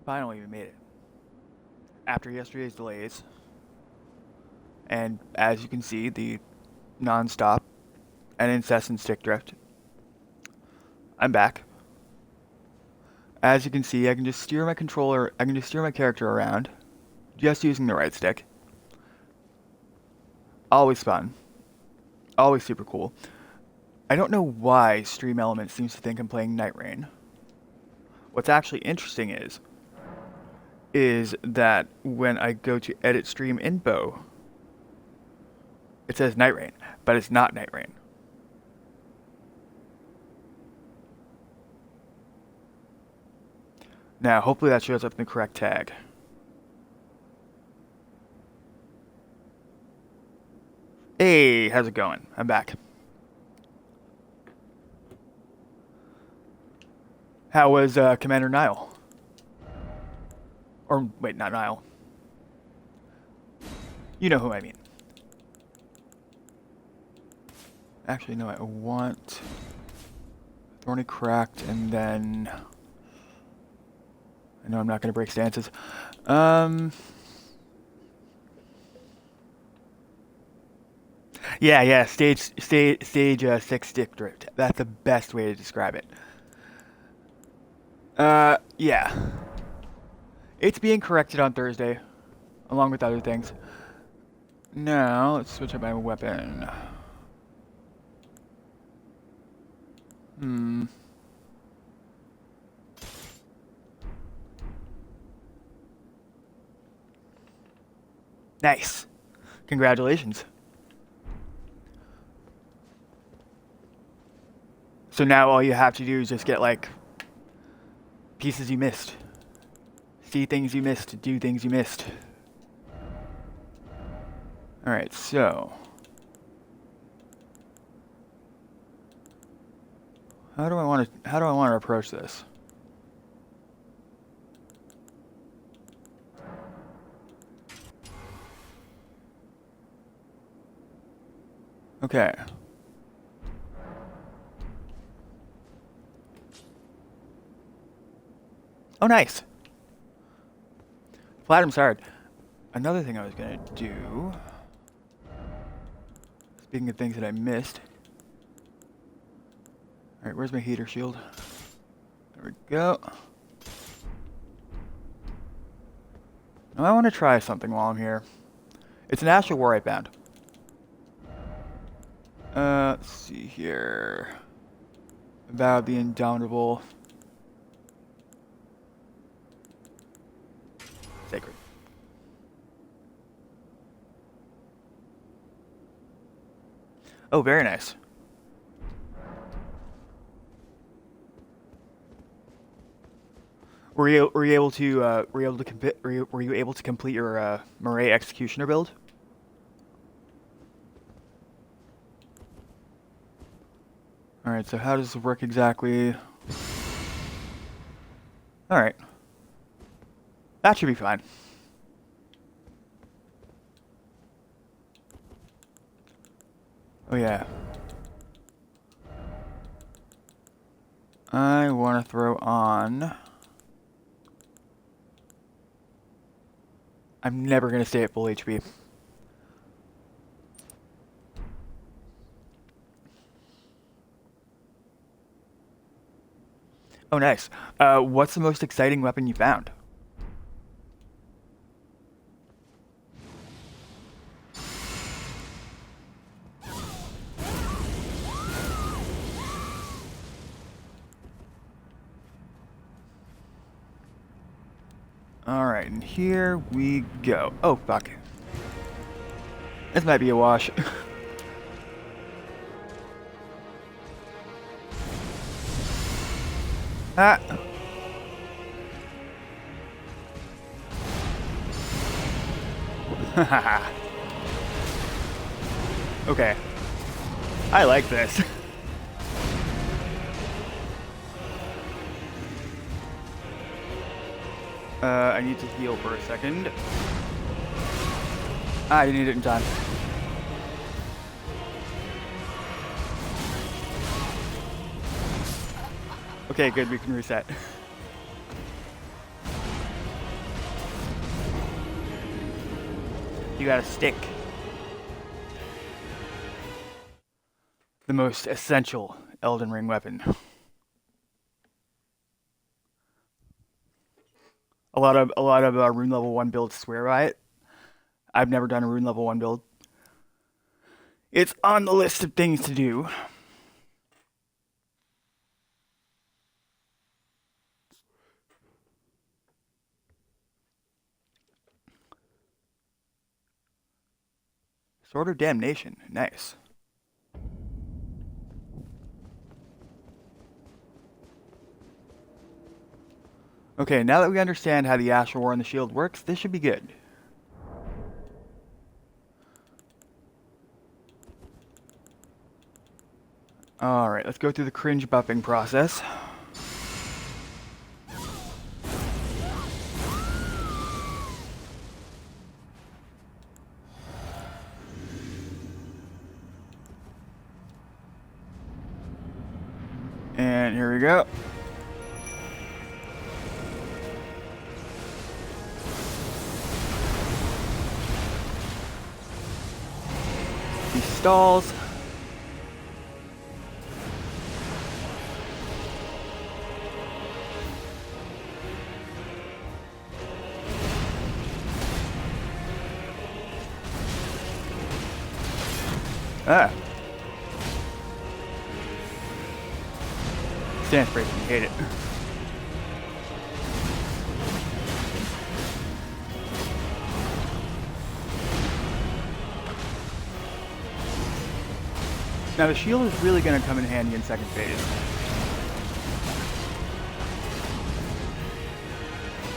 Finally, we made it. After yesterday's delays, and as you can see, the non-stop and incessant stick drift, I'm back. As you can see, I can just steer my character around, just using the right stick. Always fun. Always super cool. I don't know why Stream Elements seems to think I'm playing Night Rain. What's actually interesting is that when I go to edit stream info, it says Night Rain, but it's not Night Rain. Now, hopefully that shows up in the correct tag. Hey, how's it going? I'm back. How was Commander Nile? Or, wait, not Nile. You know who I mean. Actually, no, I want Thorny Cracked, and then... I know I'm not going to break stances. Yeah, stage 6 stick drift. That's the best way to describe it. Yeah. It's being corrected on Thursday, along with other things. Now, let's switch up my weapon. Nice. Congratulations. So now all you have to do is just get, like, pieces you missed. See things you missed, do things you missed. Alright, so... How do I want to approach this? Okay. Oh, nice. Platinum's hard. Another thing I was gonna do... Speaking of things that I missed... Alright, where's my heater shield? There we go. Now I want to try something while I'm here. It's an Astral War I found. Let's see here. About the Indomitable... Sacred. Oh, very nice. Were you able to complete your Murray Executioner build? All right. So how does this work exactly? All right. That should be fine. Oh yeah. I want to throw on... I'm never going to stay at full HP. Oh, nice. What's the most exciting weapon you found? Alright, and here we go. Oh, fuck. This might be a wash. Ah! Okay. I like this. I need to heal for a second. Ah, you need it in time. Okay, good, we can reset. You got a stick. The most essential Elden Ring weapon. A lot of rune level 1 builds swear by it. I've never done a rune level 1 build. It's on the list of things to do. Sword of Damnation. Nice. Okay, now that we understand how the Astral War and the shield works, this should be good. Alright, let's go through the cringe buffing process. And here we go. He stalls. Ah. Stance breaking, hate it. Now the shield is really going to come in handy in second phase.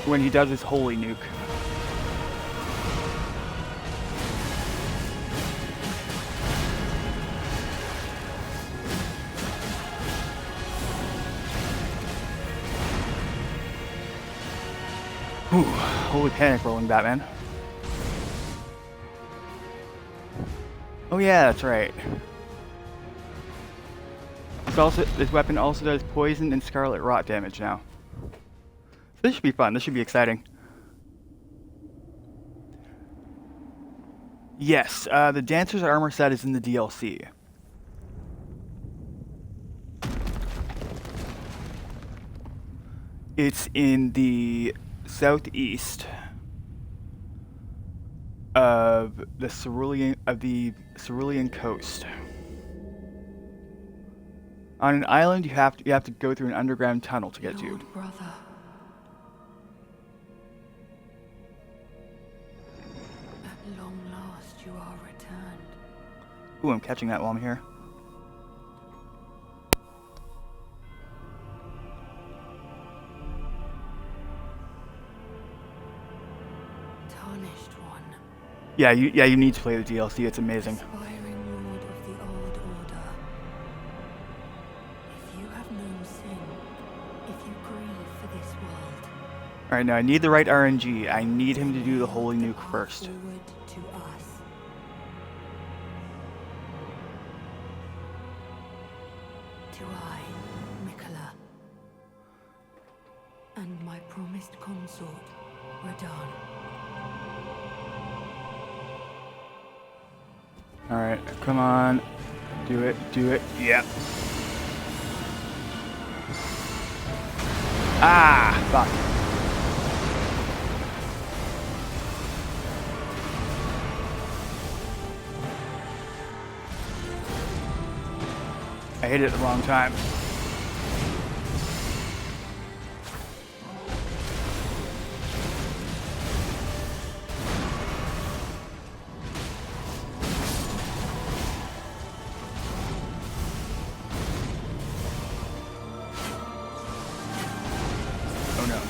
When he does his holy nuke. Ooh, holy panic rolling, Batman. Oh yeah, that's right. This weapon also does poison and scarlet rot damage now. So this should be fun. This should be exciting. Yes, the Dancer's armor set is in the DLC. It's in the southeast of the Cerulean coast. On an island, you have to go through an underground tunnel to get to. Brother. At long last you are returned. Ooh, I'm catching that while I'm here. Tarnished one. Yeah, you need to play the DLC. It's amazing. Aspiring lord of the old order. If you have known sin, if you grieve for this world. Alright, now I need the right RNG. I need him to do the holy nuke first. Forward to us. To I, Miquella, and my promised consort, Radahn. Alright, come on. Do it, do it. Yep. Ah, fuck. I hit it at the wrong time. Oh no.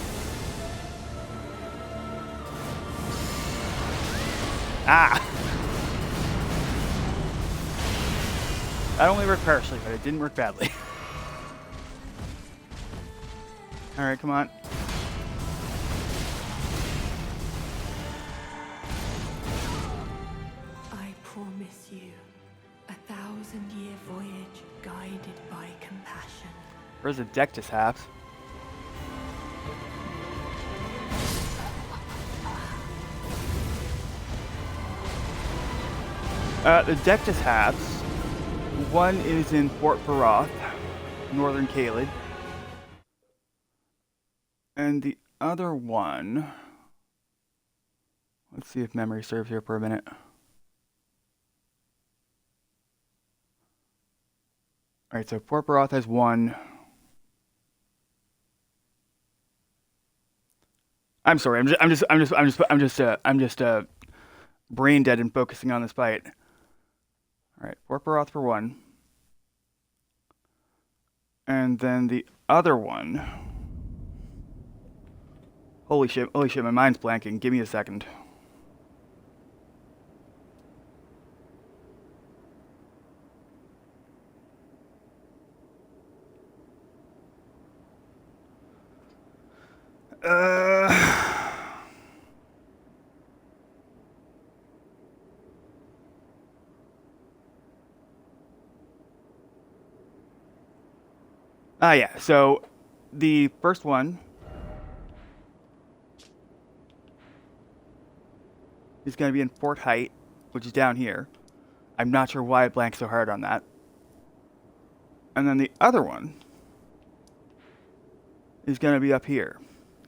Ah! That only worked partially, but it didn't work badly. Alright, come on. I promise you a 1,000-year voyage guided by compassion. Where's the Dectus halves? The deck just halves. One is in Fort Baroth, Northern Caelid. And the other one... Let's see if memory serves here for a minute. Alright, so Fort Baroth has one. I'm sorry, I'm just brain dead and focusing on this fight. Alright, Fort Baroth for one. And then the other one. Holy shit, my mind's blanking. Give me a second. Yeah, so the first one is going to be in Fort Height, which is down here. I'm not sure why I blanked so hard on that. And then the other one is going to be up here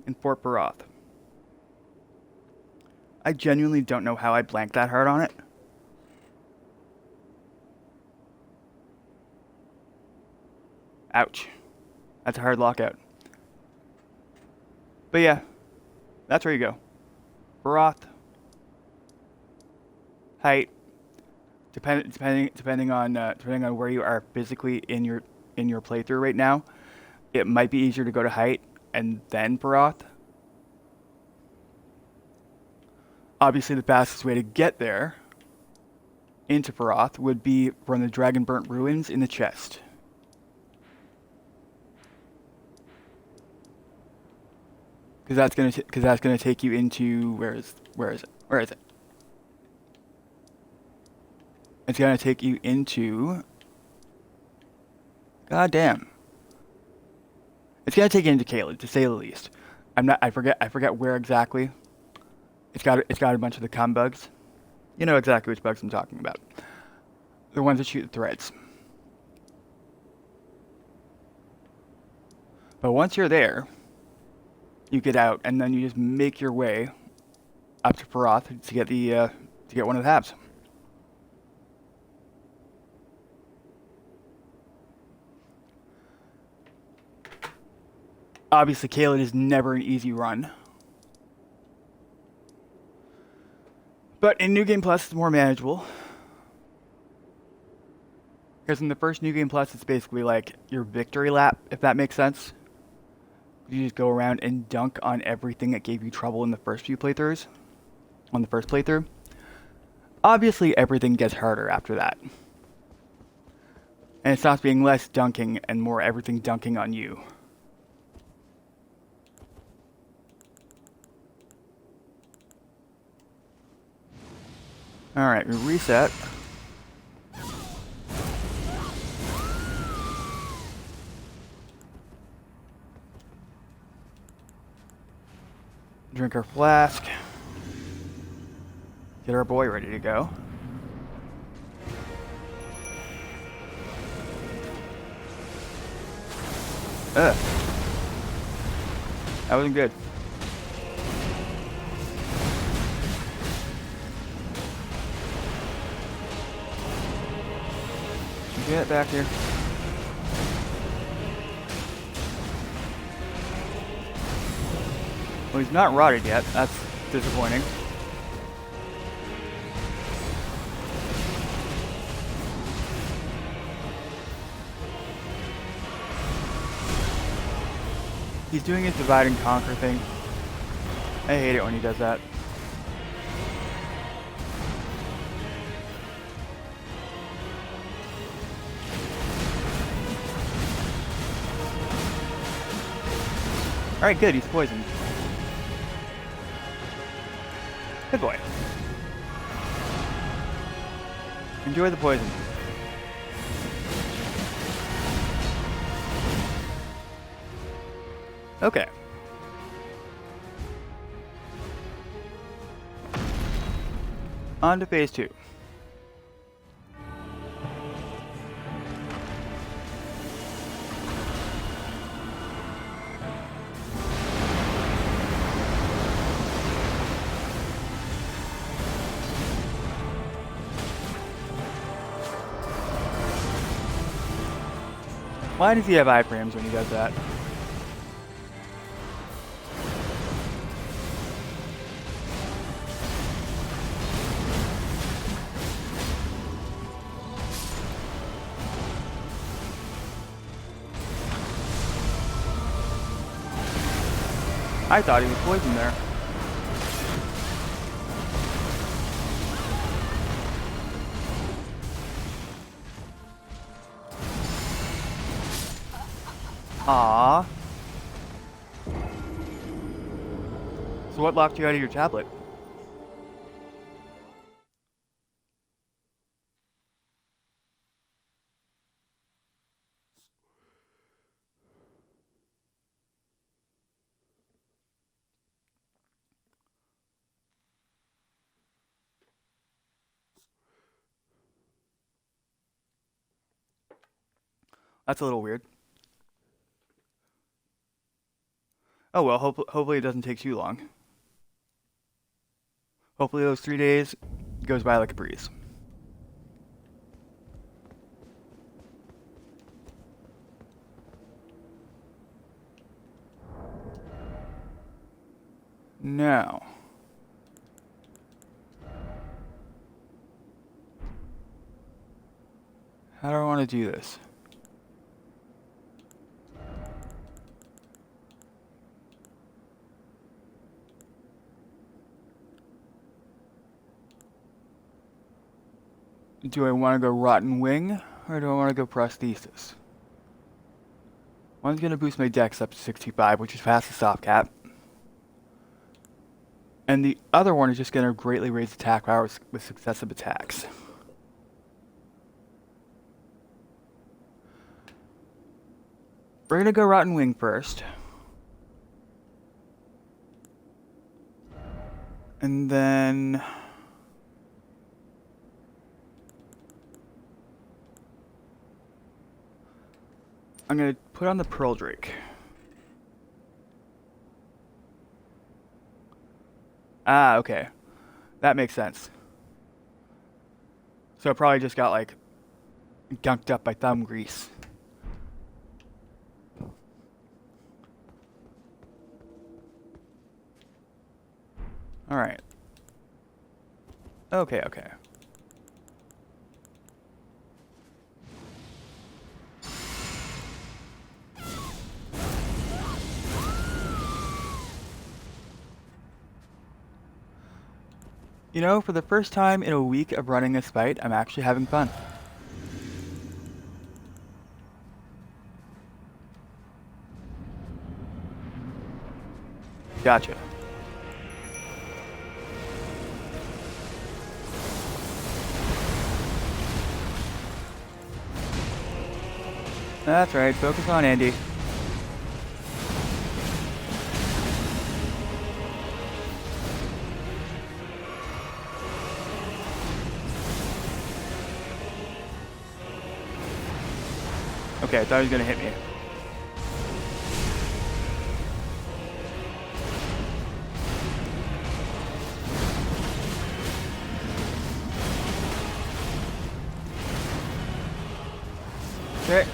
in Fort Baroth. I genuinely don't know how I blanked that hard on it. Ouch. That's a hard lockout. But yeah, that's where you go. Baroth, Height, depending on where you are physically in your playthrough right now, it might be easier to go to Height and then Baroth. Obviously, the fastest way to get there into Baroth would be from the Dragonburnt Ruins in the chest. Because that's gonna take you into where is it? It's gonna take you into. God damn. It's gonna take you into Caelid, to say the least. I forget where exactly. It's got a bunch of the cum bugs. You know exactly which bugs I'm talking about. The ones that shoot the threads. But once you're there, you get out, and then you just make your way up to Baroth to get one of the halves. Obviously, Caelid is never an easy run, but in New Game Plus, it's more manageable. Because in the first New Game Plus, it's basically like your victory lap, if that makes sense. You just go around and dunk on everything that gave you trouble in the first few playthroughs. On the first playthrough. Obviously, everything gets harder after that. And it stops being less dunking and more everything dunking on you. Alright, we reset. Drink our flask. Get our boy ready to go. Ugh. That wasn't good. Get back here. Well, he's not rotted yet. That's disappointing. He's doing his divide and conquer thing. I hate it when he does that. Alright, good, he's poisoned. Good boy. Enjoy the poison. Okay. On to phase 2. Why does he have iframes when he does that? I thought he was poisoned there. Aww. So what locked you out of your tablet? That's a little weird. Oh well, hopefully it doesn't take too long. Hopefully those 3 days goes by like a breeze. Now, how do I want to do this? Do I want to go Rotten Wing, or do I want to go Prosthesis? One's going to boost my dex up to 65, which is past the soft cap. And the other one is just going to greatly raise attack power with successive attacks. We're going to go Rotten Wing first. And then... I'm going to put on the Pearl Drake. Ah, okay. That makes sense. So I probably just got, like, gunked up by thumb grease. Alright. Okay. You know, for the first time in a week of running this fight, I'm actually having fun. Gotcha. That's right, focus on Andy. Okay, I thought he was gonna hit me. Okay.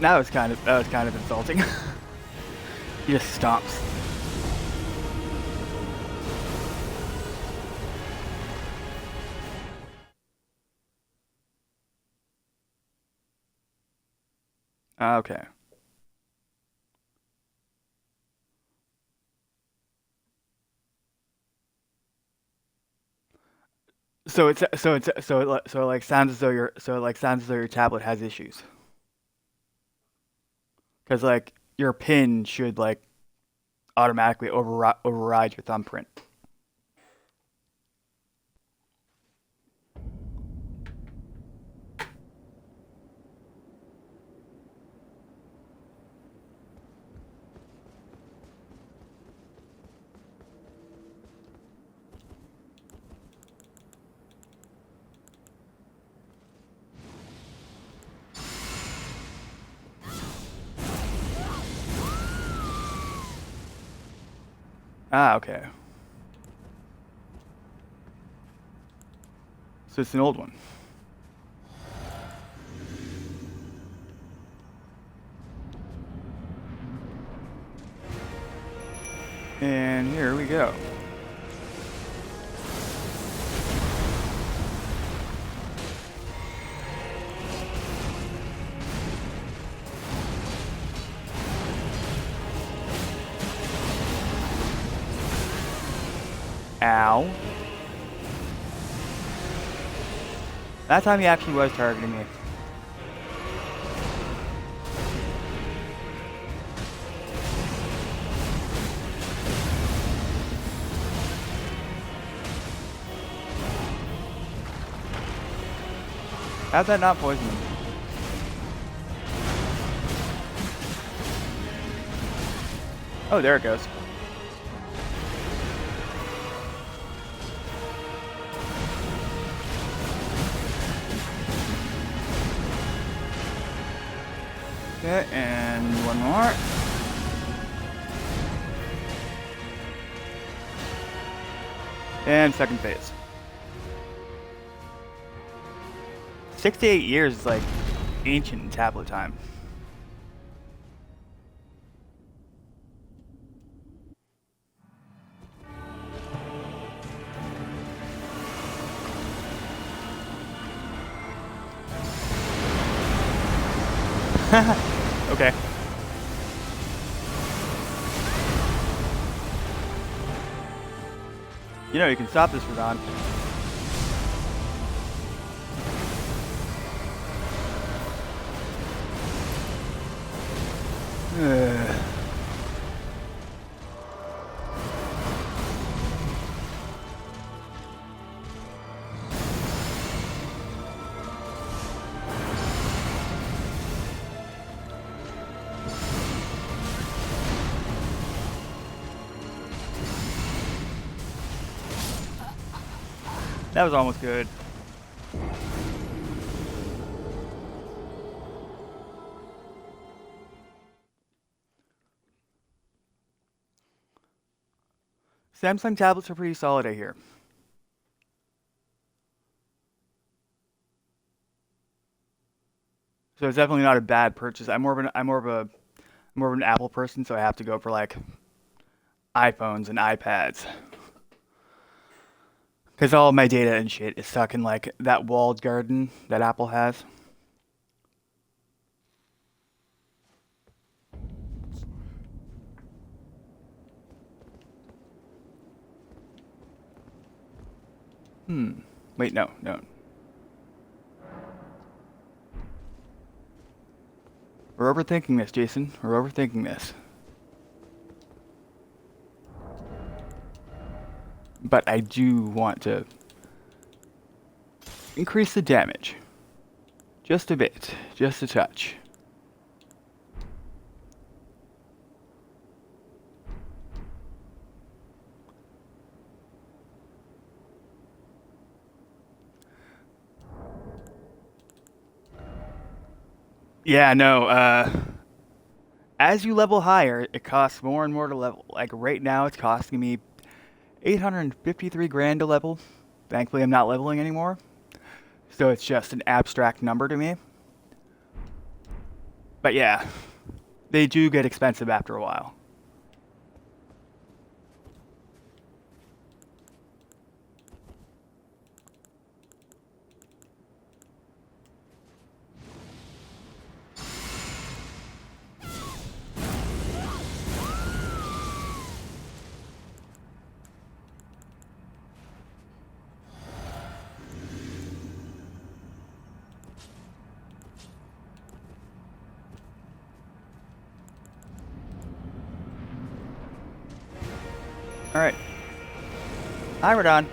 That was kind of insulting. He just stomps. Okay. So it like sounds as though your tablet has issues. Cuz like your pin should like automatically override your thumbprint. Ah, okay. So it's an old one. And here we go. Ow. That time he actually was targeting me. How'd that not poison him? Oh, there it goes. Okay, and one more. And second phase. 6 to 8 years is like ancient tablet time. Okay. You know, you can stop this, Radon. That was almost good. Samsung tablets are pretty solid, I hear. So it's definitely not a bad purchase. I'm more of an Apple person, so I have to go for like iPhones and iPads. Because all of my data and shit is stuck in like that walled garden that Apple has. Wait, no. We're overthinking this, Jason. We're overthinking this. But I do want to increase the damage. Just a bit. Just a touch. Yeah, no, as you level higher, it costs more and more to level. Like right now, it's costing me 853 grand to level. Thankfully, I'm not leveling anymore. So it's just an abstract number to me. But yeah, they do get expensive after a while. Alright. Hi, Radon.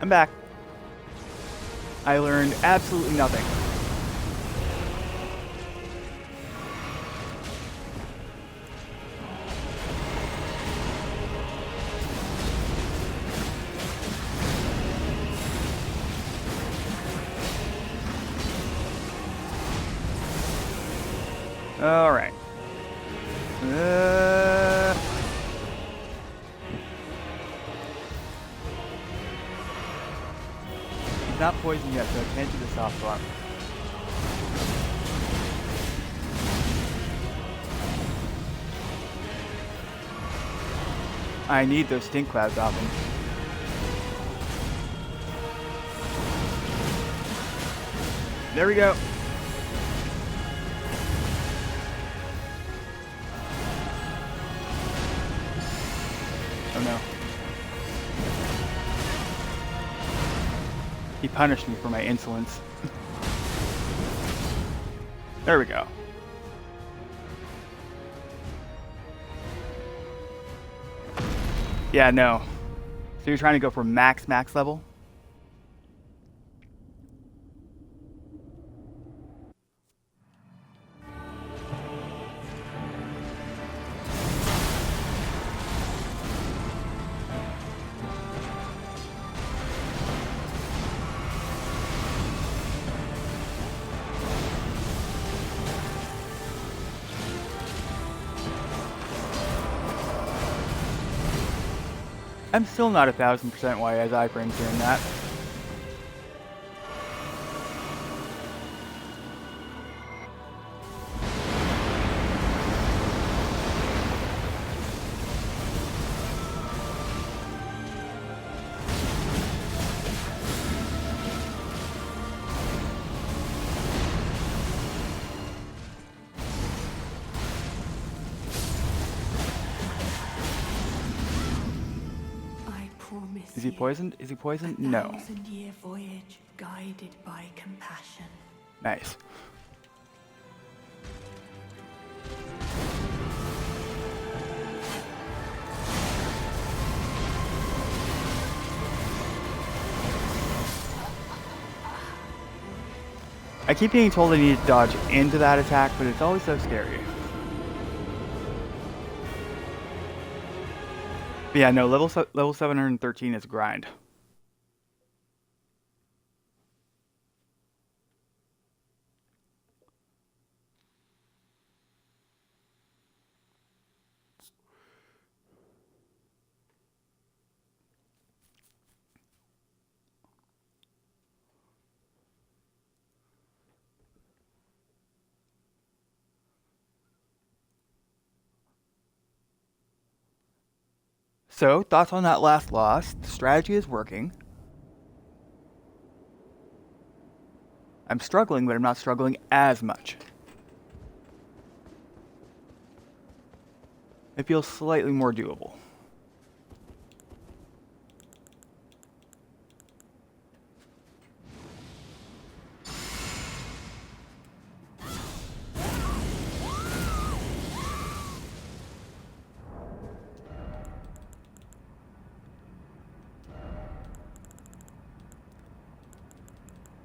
I'm back. I learned absolutely nothing. Alright. He's not poisoned yet, so I can't do the soft swap. I need those stink clouds off him. There we go. Oh no. He punished me for my insolence. There we go. Yeah, no. So you're trying to go for max level? I'm still not 1000% why his iframe's doing that. Is he poisoned? Is he poisoned? No. 1,000-year voyage guided by compassion. Nice. I keep being told I need to dodge into that attack, but it's always so scary. But yeah, no, level 713 is grind. So, thoughts on that last loss? The strategy is working. I'm struggling, but I'm not struggling as much. It feels slightly more doable.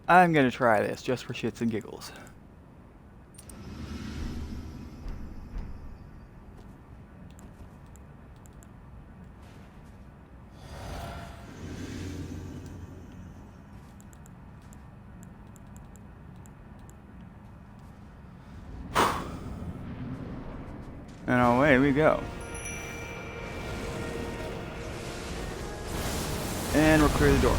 I'm gonna try this just for shits and giggles. And away we go. And we'll clear the door.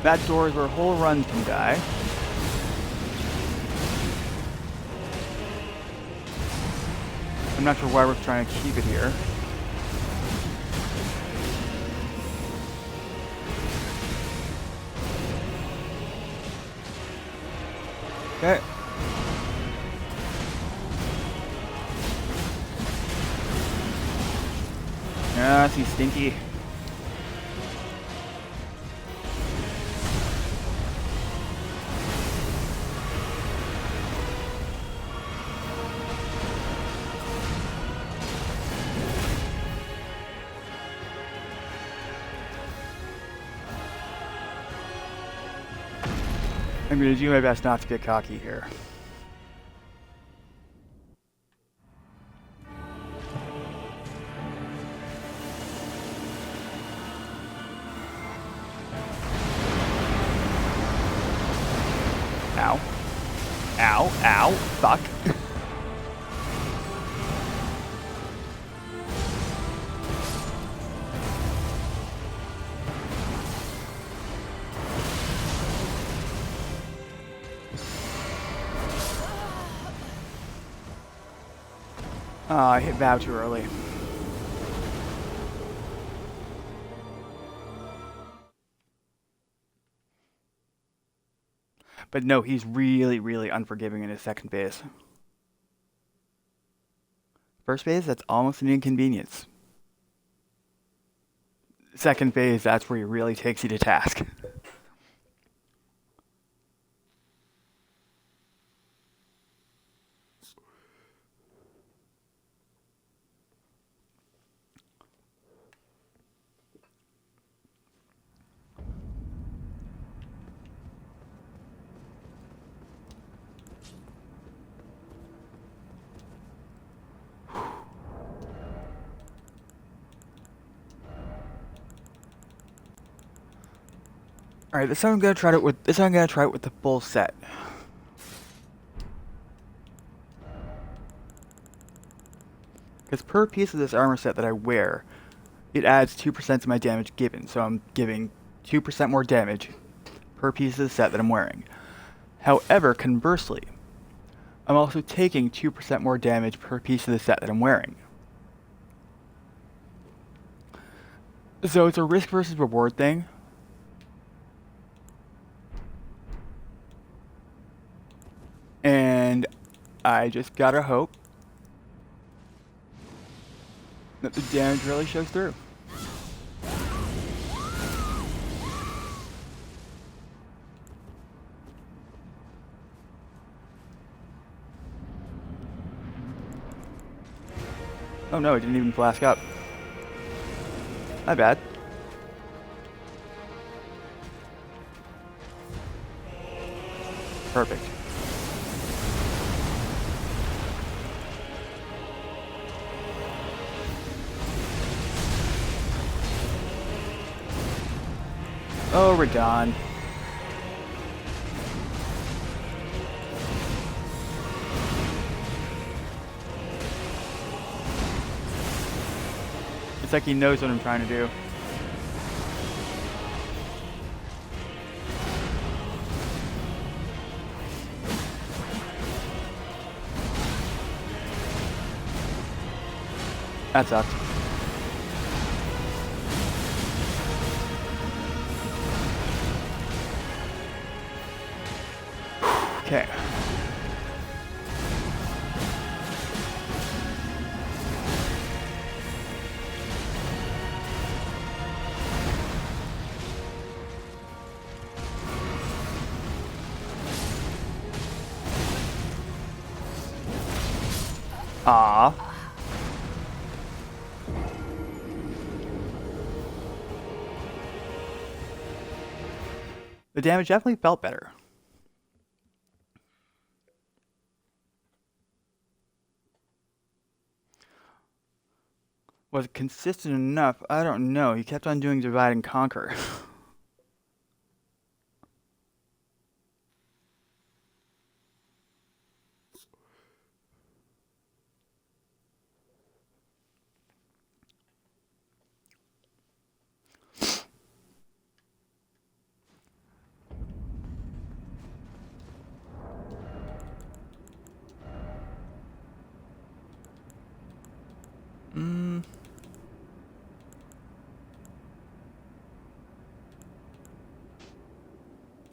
That door is where whole runs can die. I'm not sure why we're trying to keep it here. Okay. Ah, see Stinky. I'm gonna do my best not to get cocky here. Ow. Ow, ow, fuck. I hit Vow too early. But no, he's really, really unforgiving in his second phase. First phase, that's almost an inconvenience. Second phase, that's where he really takes you to task. Alright, this time I'm gonna try it with the full set. Because per piece of this armor set that I wear, it adds 2% to my damage given. So I'm giving 2% more damage per piece of the set that I'm wearing. However, conversely, I'm also taking 2% more damage per piece of the set that I'm wearing. So it's a risk versus reward thing. And I just gotta hope that the damage really shows through. Oh no, it didn't even flask up. My bad. Perfect. Oh, Radon. It's like he knows what I'm trying to do. That sucked. Okay. Ah. The damage definitely felt better. Was it consistent enough? I don't know. He kept on doing divide and conquer.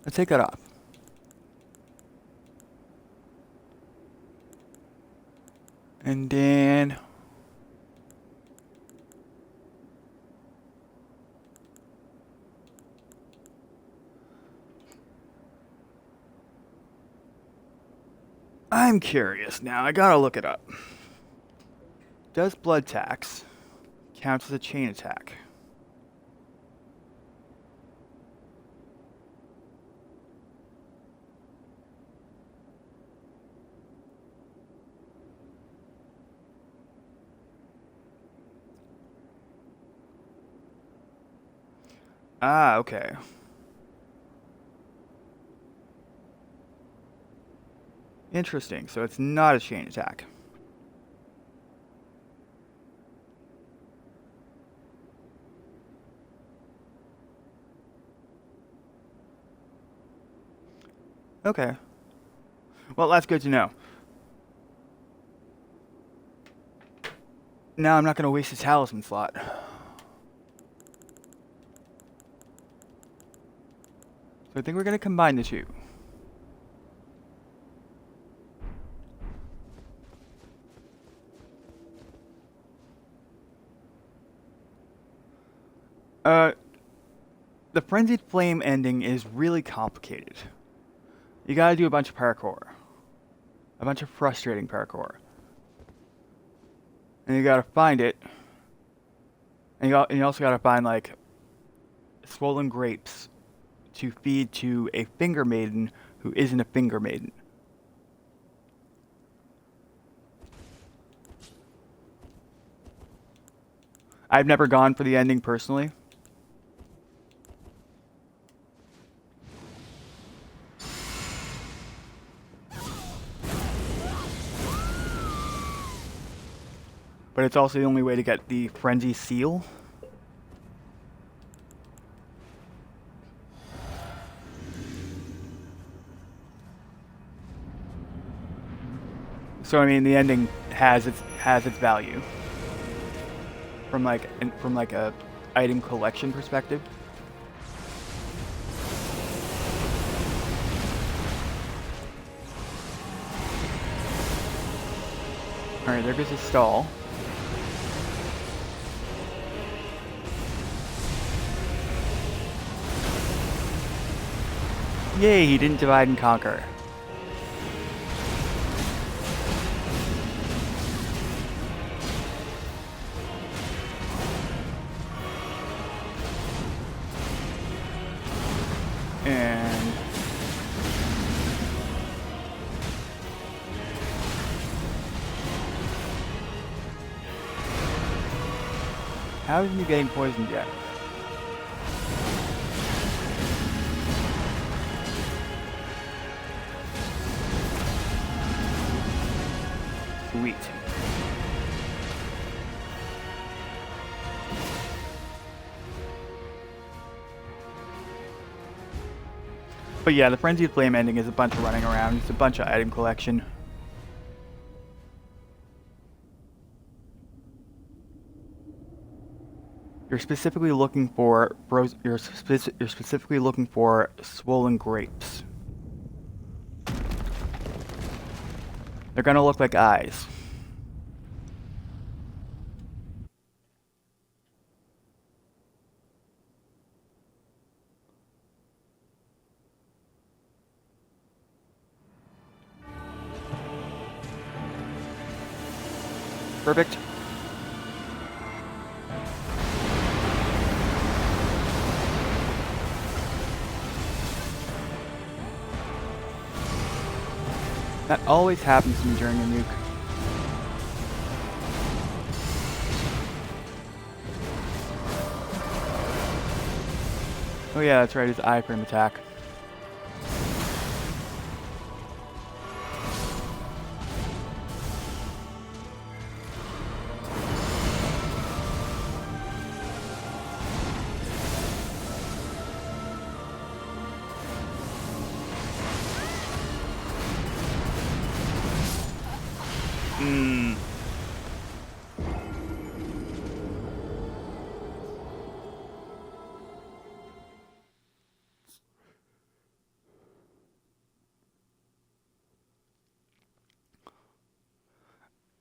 Let's take that off. And then I'm curious now. I gotta look it up. Does blood tax count as a chain attack? Ah, okay. Interesting. So it's not a chain attack. Okay. Well, that's good to know. Now I'm not going to waste his talisman slot. So I think we're going to combine the two. The Frenzied Flame ending is really complicated. You gotta do a bunch of parkour. A bunch of frustrating parkour. And you gotta find it. And you also gotta find, like, swollen grapes to feed to a finger maiden who isn't a finger maiden. I've never gone for the ending personally. But it's also the only way to get the Frenzy Seal. So I mean, the ending has its value from like a item collection perspective. All right, there goes his stall. Yay, he didn't divide and conquer. And how isn't he getting poisoned yet? Sweet. But yeah, the Frenzied Flame ending is a bunch of running around. It's a bunch of item collection. You're specifically looking for you're specifically looking for swollen grapes. They're gonna look like eyes. Perfect. That always happens to me during a nuke. Oh yeah, that's right, his iframe attack.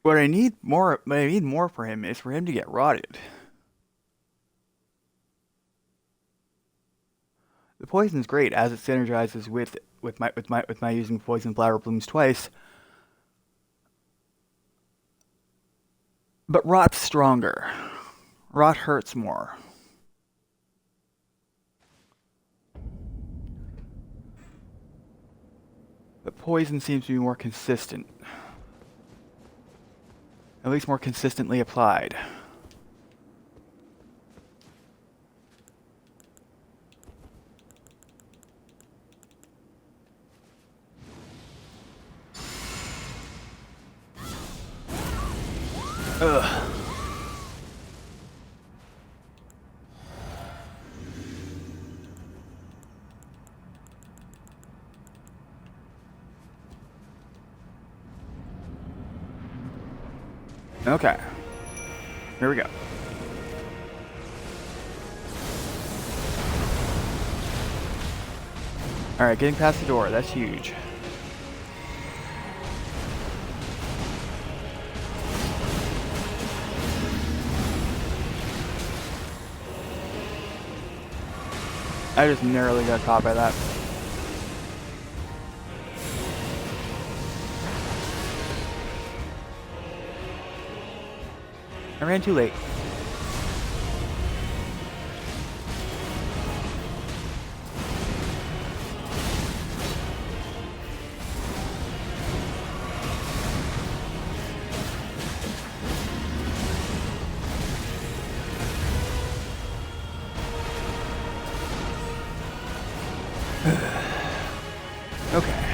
What I need more for him is for him to get rotted. The poison's great as it synergizes with my using poison flower blooms twice. But rot's stronger. Rot hurts more. But poison seems to be more consistent. At least more consistently applied. Ugh. Okay. Here we go. Alright, getting past the door. That's huge. I just narrowly got caught by that. I ran too late. Okay.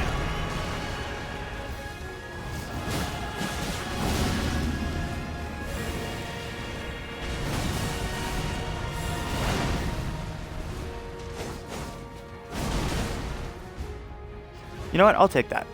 You know what? I'll take that.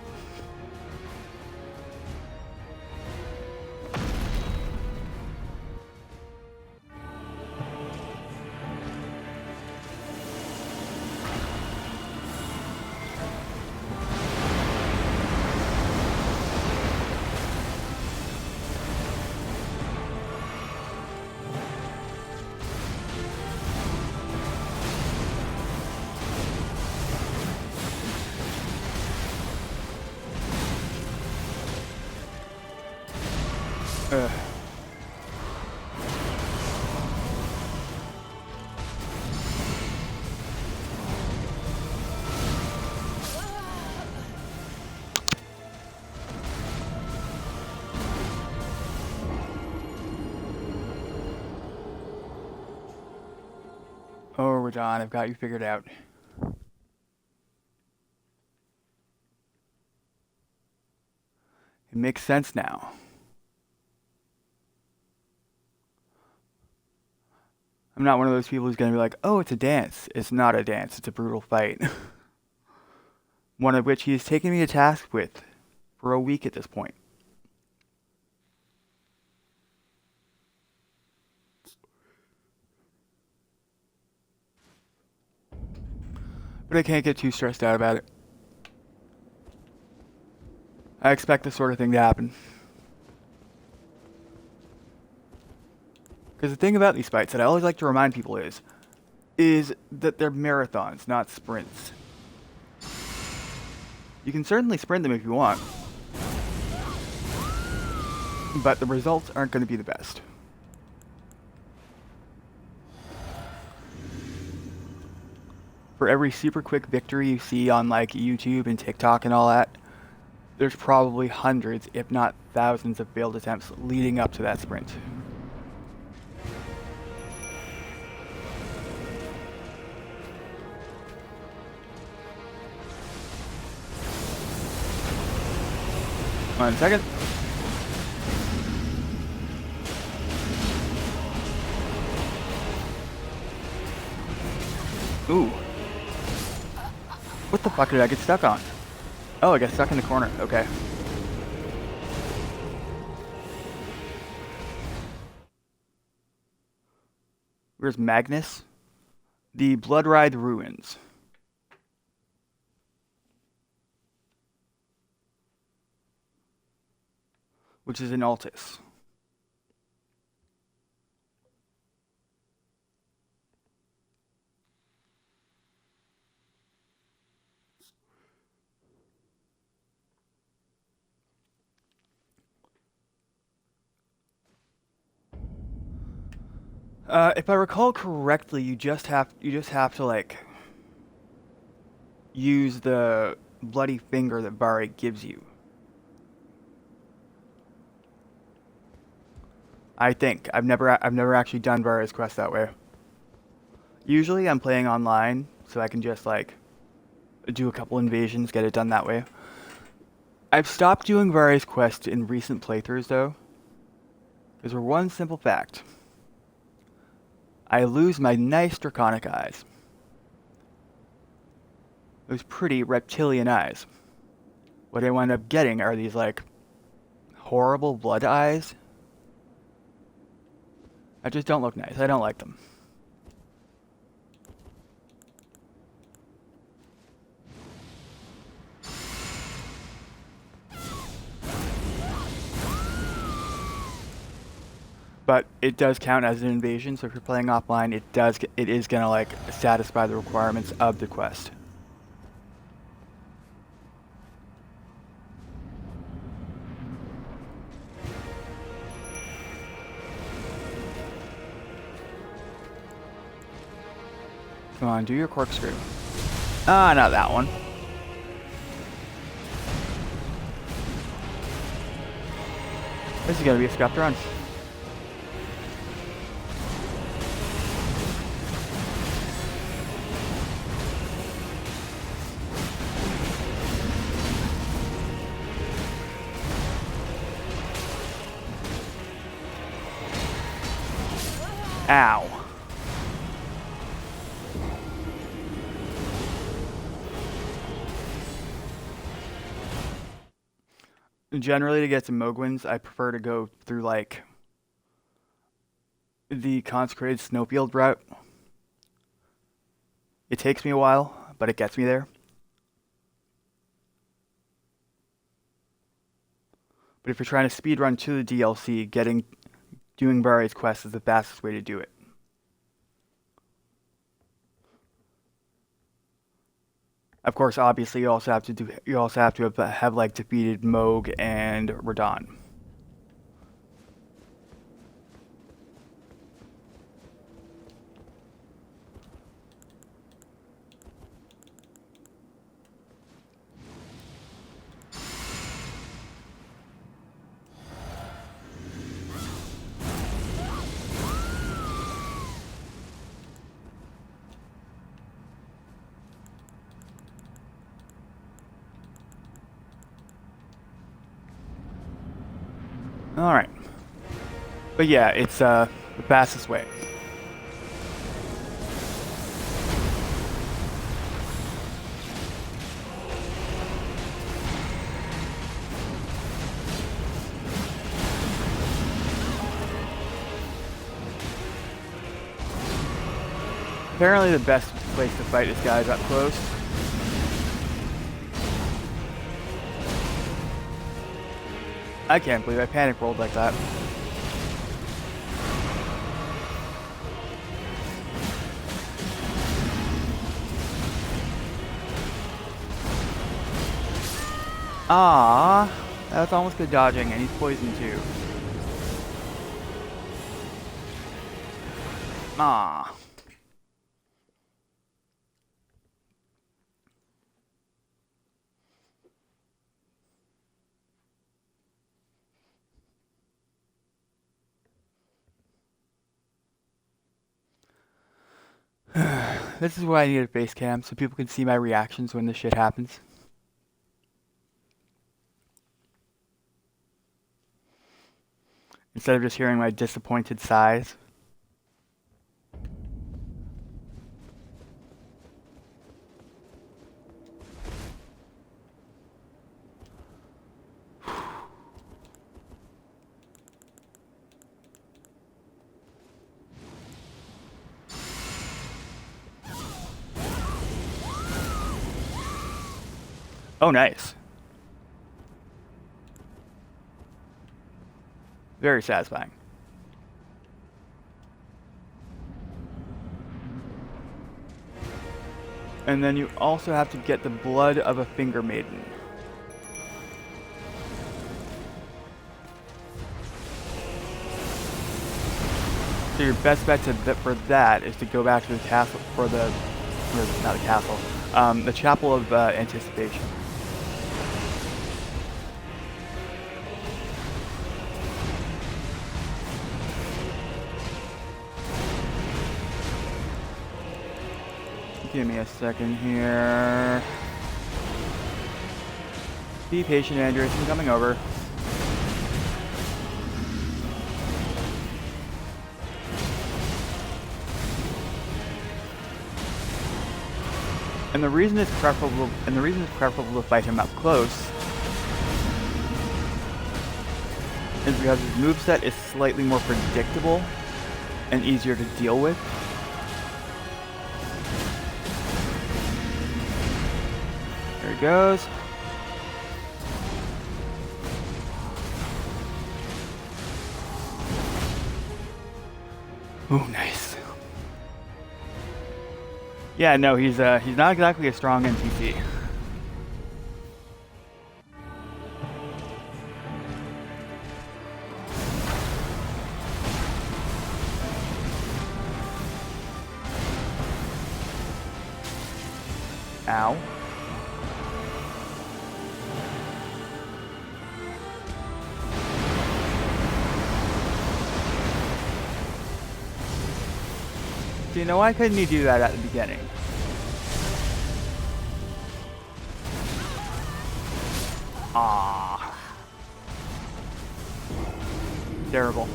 Ugh. Oh, Radon, I've got you figured out. It makes sense now. I'm not one of those people who's gonna be like, oh, it's a dance. It's not a dance, it's a brutal fight. One of which he has taken me to task with for a week at this point. But I can't get too stressed out about it. I expect this sort of thing to happen. Because the thing about these fights that I always like to remind people is that they're marathons, not sprints. You can certainly sprint them if you want, but the results aren't going to be the best. For every super quick victory you see on like YouTube and TikTok and all that, there's probably hundreds, if not thousands, of failed attempts leading up to that sprint. One second. Ooh. What the fuck did I get stuck on? Oh, I got stuck in the corner. Okay. Where's Magnus? The Bloodride Ruins. Which is in Altus. If I recall correctly, you just have to like use the bloody finger that Vari gives you. I think I've never actually done Vari's quest that way. Usually I'm playing online, so I can just like do a couple invasions, get it done that way. I've stopped doing Vari's quest in recent playthroughs though, because for one simple fact. I lose my nice draconic eyes. Those pretty reptilian eyes. What I wind up getting are these like horrible blood eyes. that just don't look nice. I don't like them. But it does count as an invasion, so if you're playing offline, it is gonna like satisfy the requirements of the quest. Come on, do your corkscrew. Ah, not that one. This is gonna be a scuffed run. Ow. Generally, to get some Mogwins, I prefer to go through, like, the Consecrated Snowfield route. It takes me a while, but it gets me there. But if you're trying to speedrun to the DLC, doing various quests is the fastest way to do it. Of course, obviously, you also have to have like defeated Moog and Radahn. Alright. But yeah, it's the fastest way. Apparently the best place to fight this guy is up close. I can't believe I panic rolled like that. Ah, that was almost good dodging, and he's poisoned too. Ah. This is why I need a face cam, so people can see my reactions when this shit happens. Instead of just hearing my disappointed sighs. Oh, nice. Very satisfying. And then you also have to get the blood of a finger maiden. So your best bet for that is to go back to the castle, not the castle, the Chapel of Anticipation. Give me a second here. Be patient, Andrews. I'm coming over. And the reason it's preferable to fight him up close is because his moveset is slightly more predictable and easier to deal with. There he goes. Ooh, nice. Yeah, no, he's not exactly a strong NPC. Ow. So, you know, why couldn't he do that at the beginning? Ah. Terrible.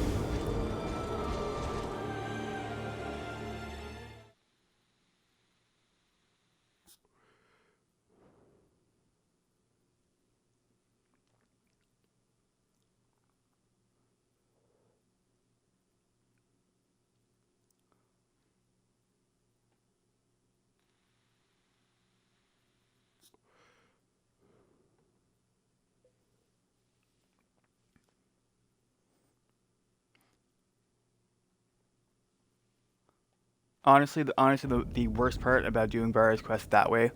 Honestly, the worst part about doing Barra's quest that way,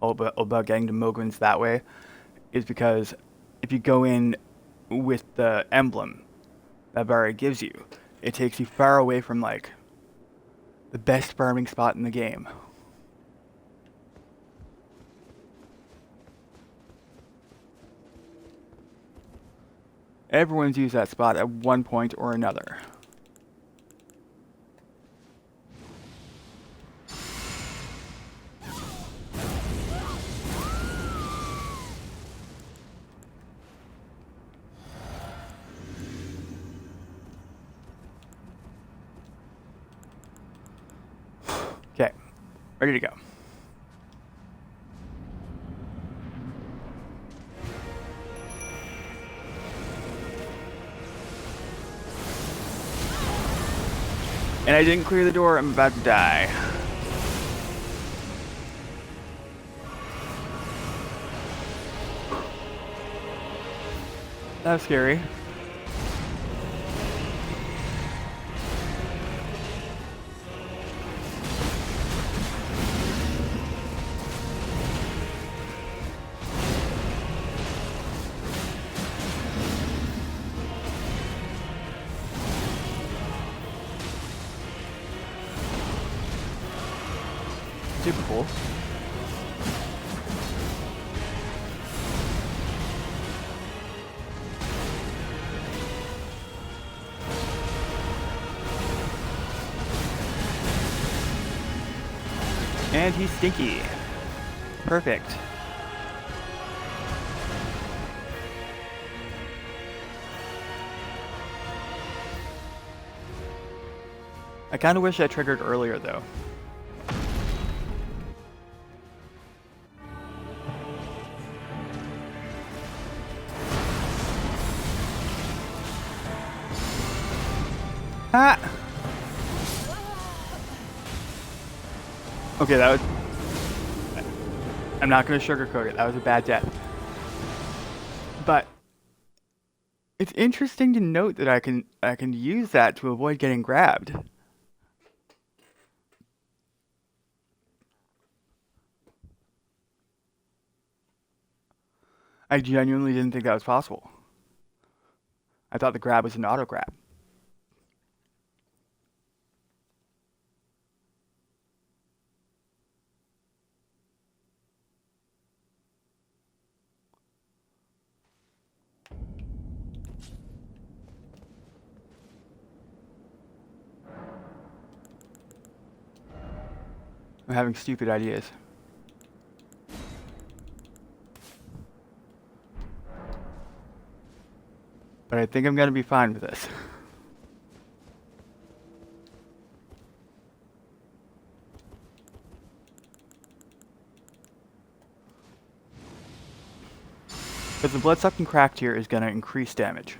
about getting to Moguins that way, is because if you go in with the emblem that Barra gives you, it takes you far away from, like, the best farming spot in the game. Everyone's used that spot at one point or another. Okay, ready to go. And I didn't clear the door, I'm about to die. That was scary. Super cool. And he's stinky. Perfect. I kind of wish I triggered earlier though. Ah! Okay, that was... I'm not going to sugarcoat it. That was a bad death. But it's interesting to note that I can use that to avoid getting grabbed. I genuinely didn't think that was possible. I thought the grab was an auto grab. I'm having stupid ideas. But I think I'm gonna be fine with this. Because the Bloodsucking Cracked here is gonna increase damage.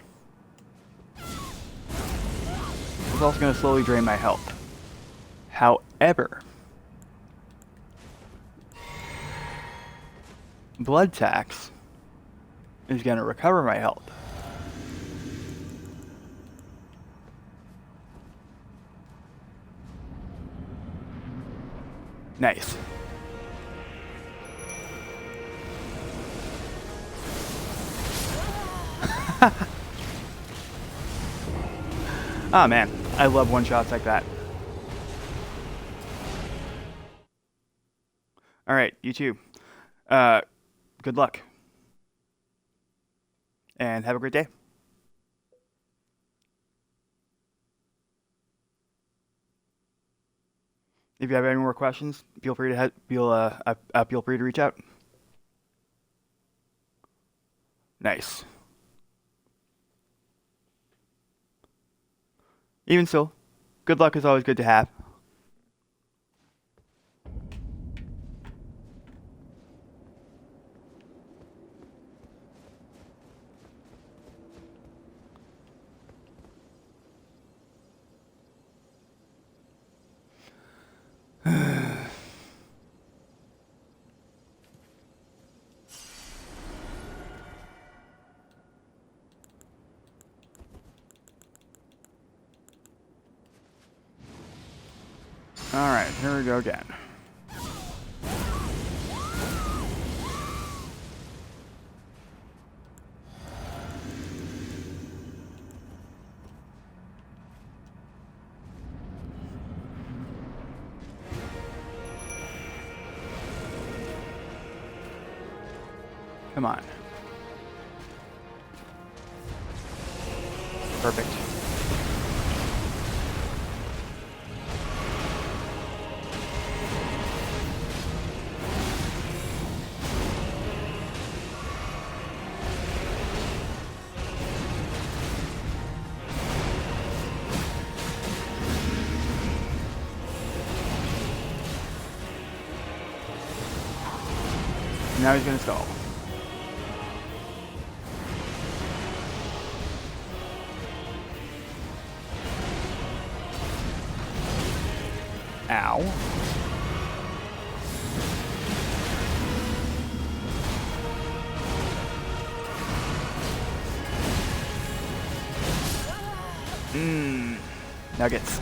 also going to slowly drain my health. However, blood tax is going to recover my health. Nice. Ah, man, I love one-shots like that. Alright, you too. Good luck. And have a great day. If you have any more questions, feel free to feel free to reach out. Nice. Even so, good luck is always good to have. Alright, here we go again. Come on. Perfect. Now he's gonna stall. Ow. Nuggets.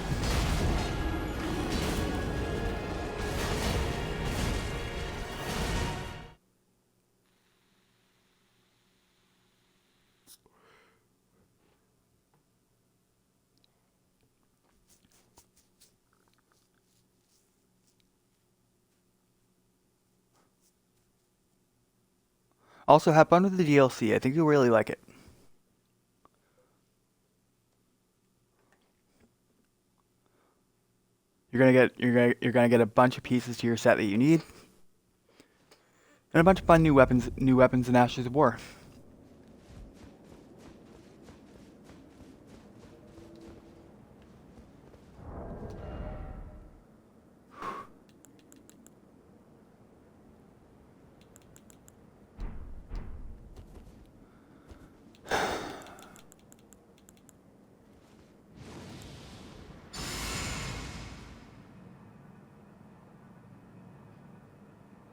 Also, have fun with the DLC. I think you'll really like it. You're gonna get a bunch of pieces to your set that you need, and a bunch of fun new weapons in Ashes of War.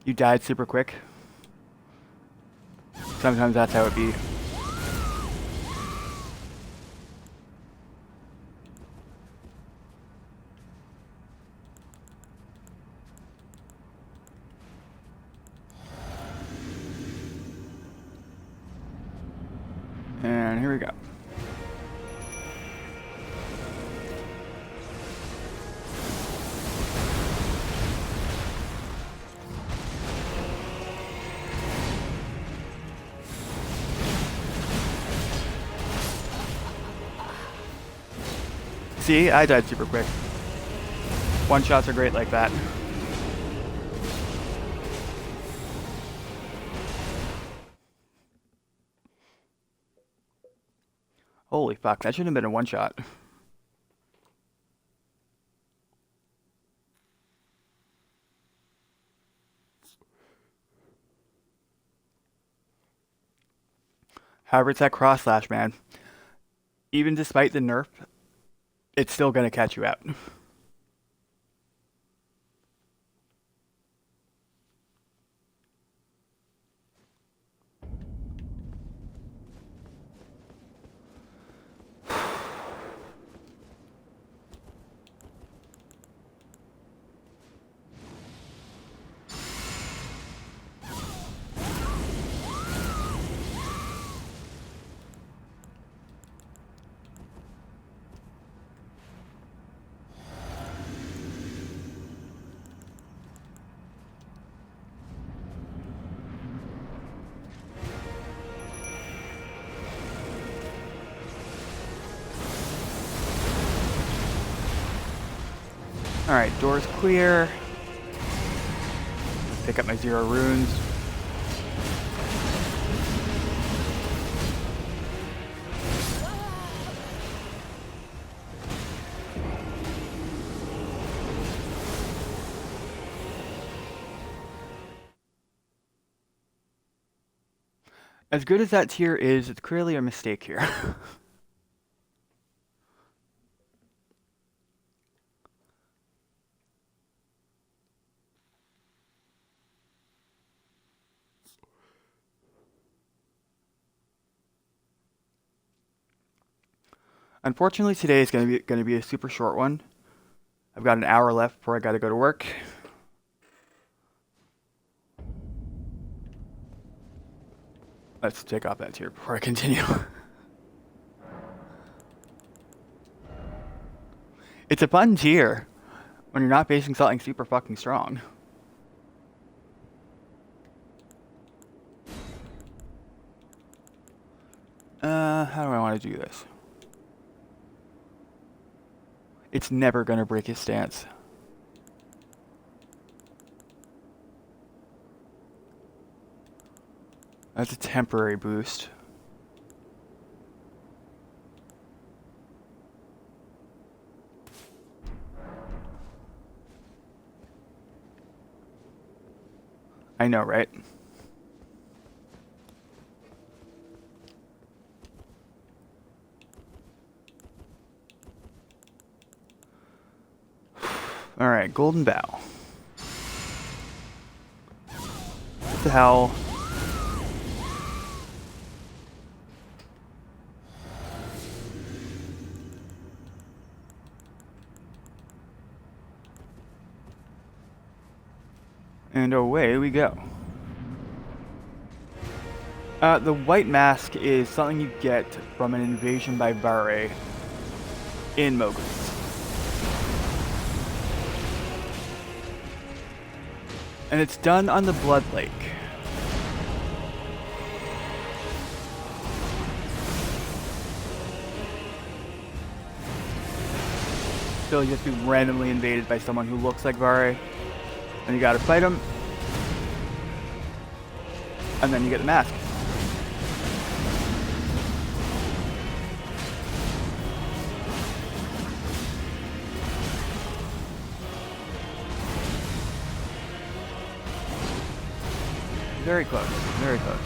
You died super quick. Sometimes that's how it be. And here we go. See, I died super quick. One shots are great like that. Holy fuck, that shouldn't have been a one shot. However, it's that cross slash, man. Even despite the nerf, it's still going to catch you out. Alright, door's clear. Pick up my 0 runes. As good as that tier is, it's clearly a mistake here. Unfortunately, today is going to be a super short one. I've got an hour left before I got to go to work. Let's take off that tier before I continue. It's a fun tier when you're not facing something super fucking strong. How do I want to do this? It's never gonna break his stance. That's a temporary boost. I know, right? Alright, Golden Bow. What the hell? And away we go. The White Mask is something you get from an invasion by Vare in Mogris. And it's done on the Blood Lake. So you have to be randomly invaded by someone who looks like Vare. And you gotta fight him. And then you get the mask. Very close, very close.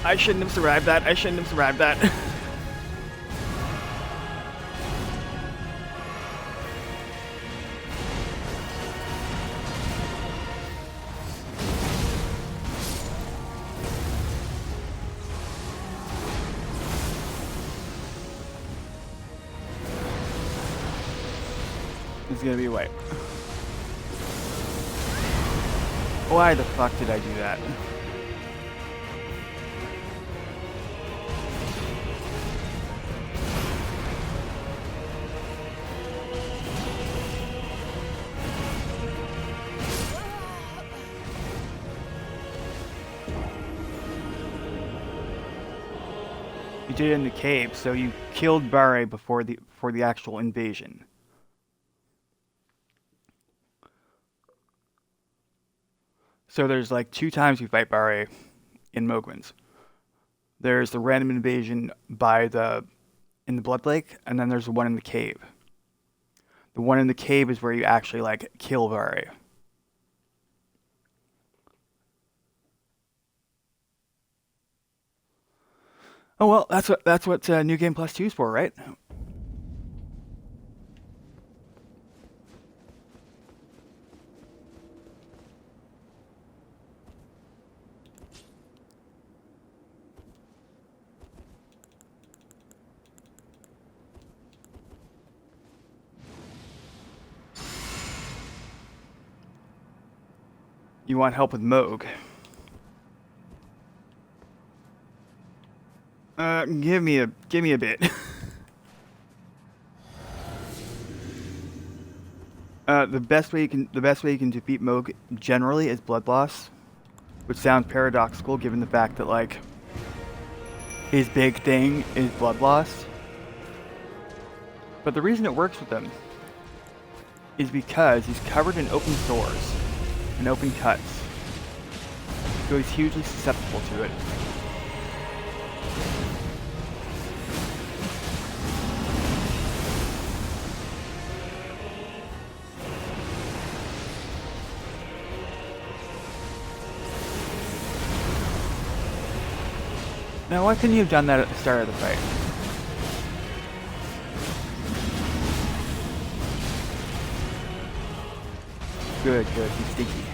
I shouldn't have survived that. I shouldn't have survived that. It's gonna be a wipe. Why the fuck did I do that? You did it in the cave, so you killed Vare before the actual invasion. So there's like 2 times you fight Vare in Mogwins. There's the random invasion in the Blood Lake, and then there's the one in the cave. The one in the cave is where you actually like kill Vare. Oh well, that's what New Game Plus 2 is for, right? You want help with Moog? Give me a bit. The best way you can defeat Moog generally is blood loss, which sounds paradoxical given the fact that like his big thing is blood loss. But the reason it works with him is because he's covered in open sores and open cuts, so he's hugely susceptible to it. Now, why couldn't you have done that at the start of the fight? Good, he's stinky.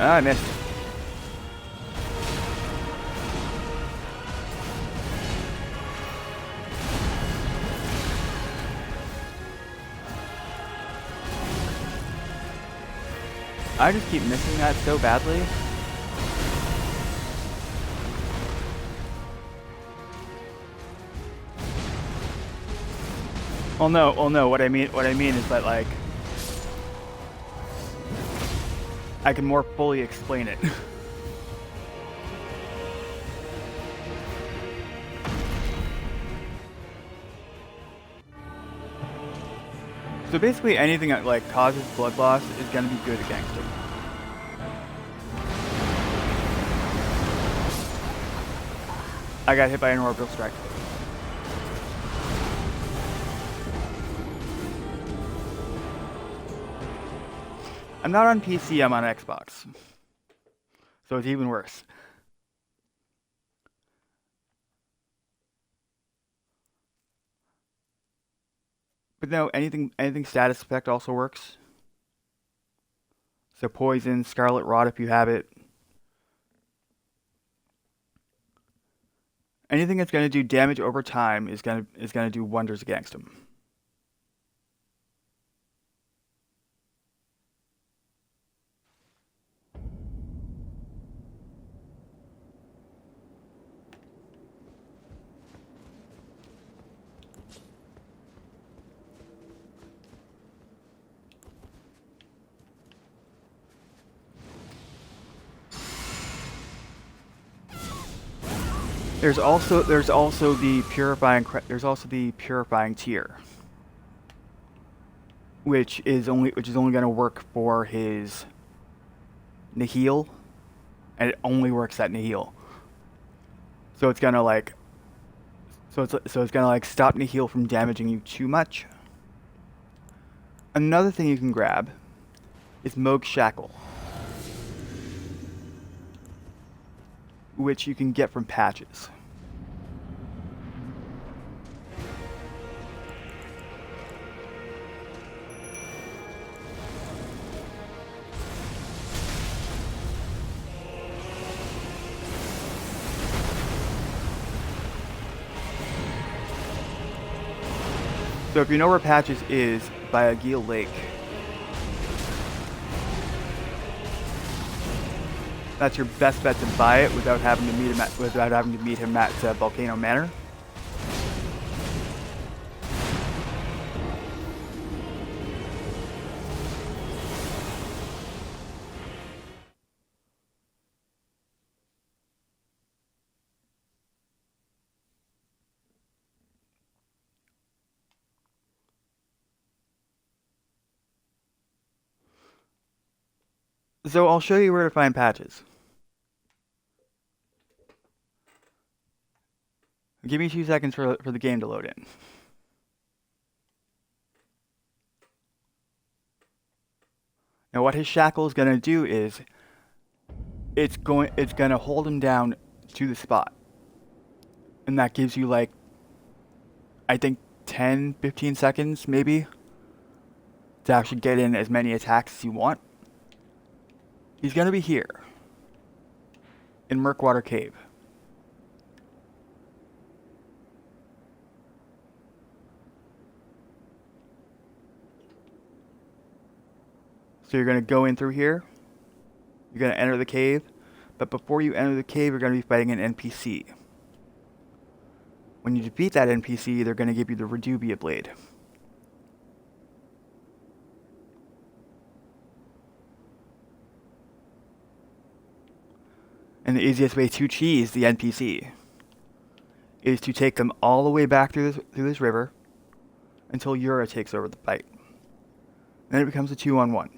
Ah, I missed. I just keep missing that so badly. Well, no. What I mean is that like I can more fully explain it. So basically, anything that like causes blood loss is gonna be good against him. I got hit by an orbital strike. I'm not on PC, I'm on Xbox. So it's even worse. But no, anything status effect also works. So poison, scarlet rot if you have it. Anything that's gonna do damage over time is gonna do wonders against him. There's also the purifying tier, which is only going to work for his Nihil, and it only works at Nihil. So it's gonna like stop Nihil from damaging you too much. Another thing you can grab is Moog Shackle, which you can get from patches. So if you know where Patches is, by Agil Lake, that's your best bet to buy it without having to meet him at Volcano Manor. So I'll show you where to find Patches. Give me 2 seconds for the game to load in. Now what his shackle is gonna do is it's gonna hold him down to the spot. And that gives you like I think 10, 15 seconds maybe to actually get in as many attacks as you want. He's gonna be here in Murkwater Cave. So you're going to go in through here. You're going to enter the cave. But before you enter the cave, you're going to be fighting an NPC. When you defeat that NPC, they're going to give you the Redubia Blade. And the easiest way to cheese the NPC is to take them all the way back through this river until Yura takes over the fight. Then it becomes a 2-on-1.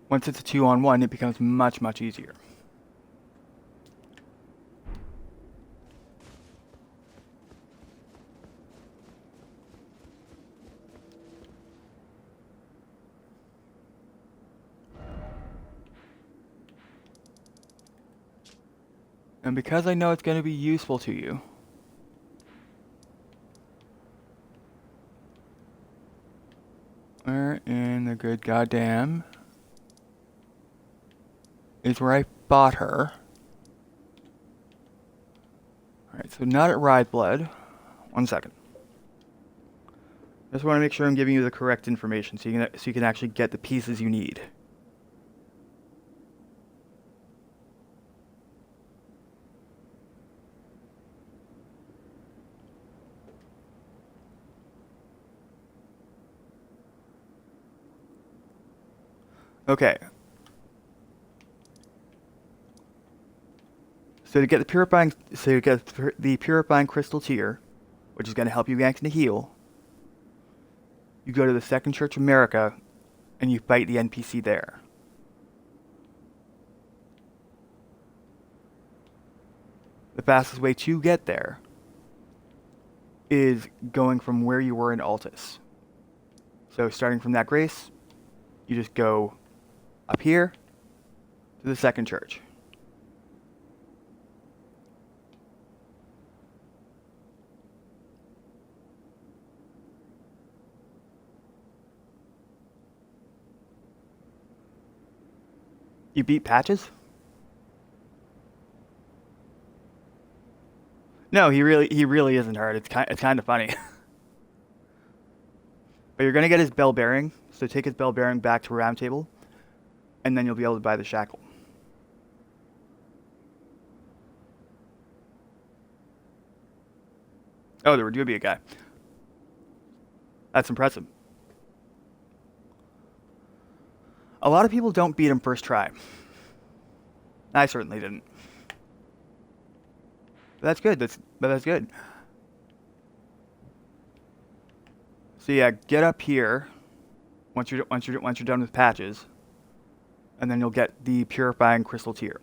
Once it's a 2-on-1, it becomes much, much easier. And because I know it's going to be useful to you, where in the good goddamn is where I bought her. Alright, so not at Rydeblood. 1 second. Just want to make sure I'm giving you the correct information so you can actually get the pieces you need. Okay. So to get the purifying crystal tier, which is going to help you gank and heal, you go to the Second Church of America and you fight the NPC there. The fastest way to get there is going from where you were in Altus. So starting from that grace, you just go up here to the Second Church. You beat Patches? No, he really isn't hard. It's kind of funny. But you're gonna get his bell bearing, so take his bell bearing back to Round Table, and then you'll be able to buy the shackle. Oh, the Redubia guy. That's impressive. A lot of people don't beat him first try. I certainly didn't. But that's good. That's good. So yeah, get up here once you're done with Patches, and then you'll get the purifying crystal tier.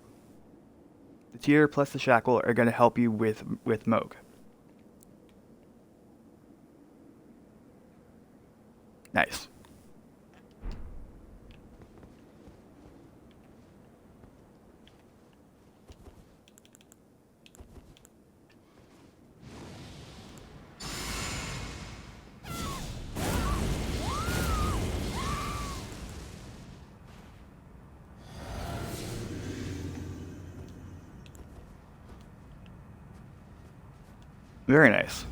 The tier plus the shackle are going to help you with Mohg. Nice. Very nice.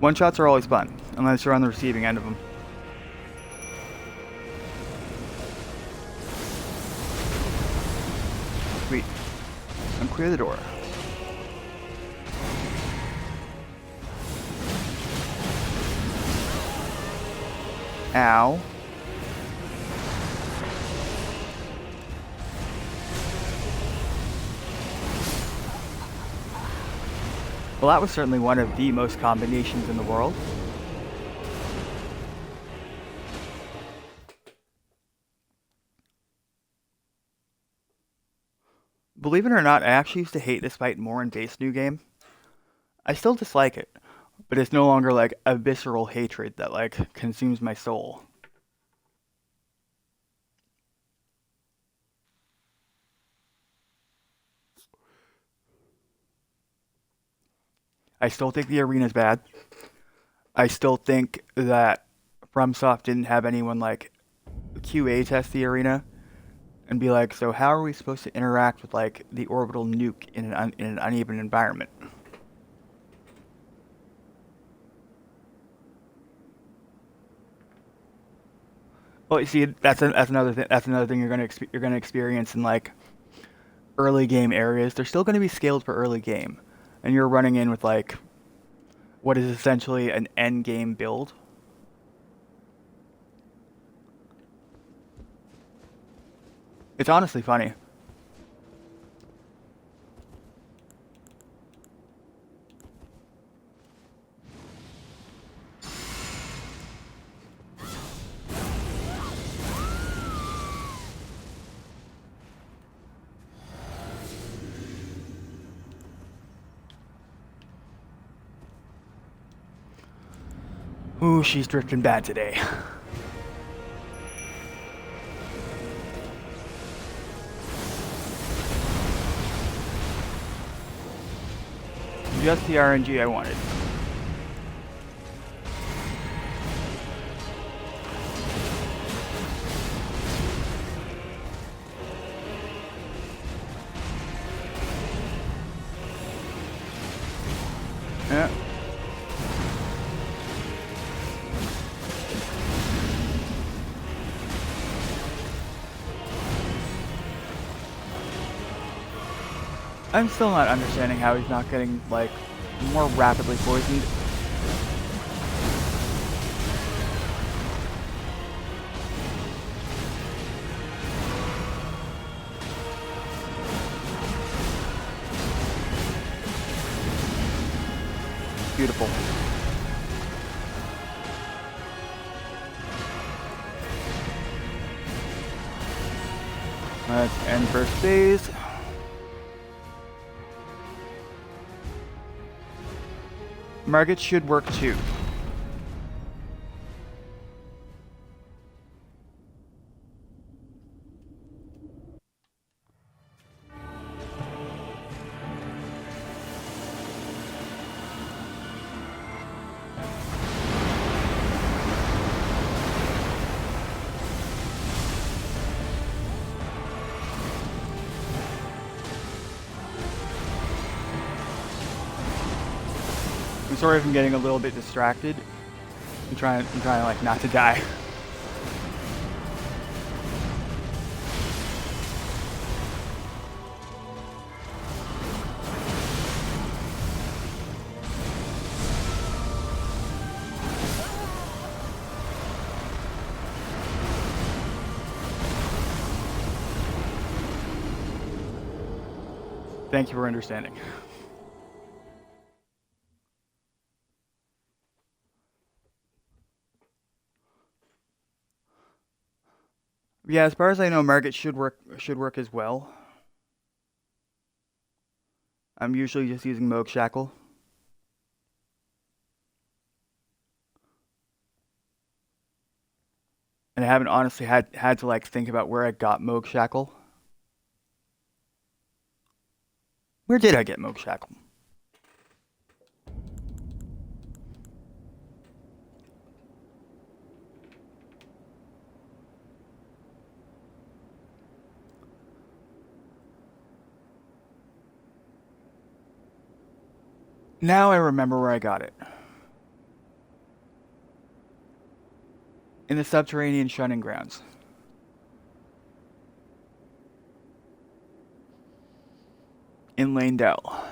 One-shots are always fun, unless you're on the receiving end of them. Sweet. Unclear the door. Ow. Well, that was certainly one of the most combinations in the world. Believe it or not, I actually used to hate this fight more in base New Game. I still dislike it, but it's no longer like a visceral hatred that like consumes my soul. I still think the arena's bad. I still think that FromSoft didn't have anyone like QA test the arena and be like, so how are we supposed to interact with like the orbital nuke in an uneven environment? Well, you see, that's another thing. That's another thing you're gonna experience in like early game areas. They're still gonna be scaled for early game, and you're running in with like what is essentially an end game build. It's honestly funny. Ooh, she's drifting bad today. Just the RNG I wanted. Yeah. I'm still not understanding how he's not getting, like, more rapidly poisoned. Beautiful. Let's end first phase. Margit should work too. I'm sorry if I'm getting a little bit distracted. I'm trying like not to die. Thank you for understanding. Yeah, as far as I know, Margit should work as well. I'm usually just using Moog Shackle. And I haven't honestly had to like think about where I got Moog Shackle. Where did I get Moog Shackle? Now I remember where I got it. In the subterranean shunning grounds. In Lanedell.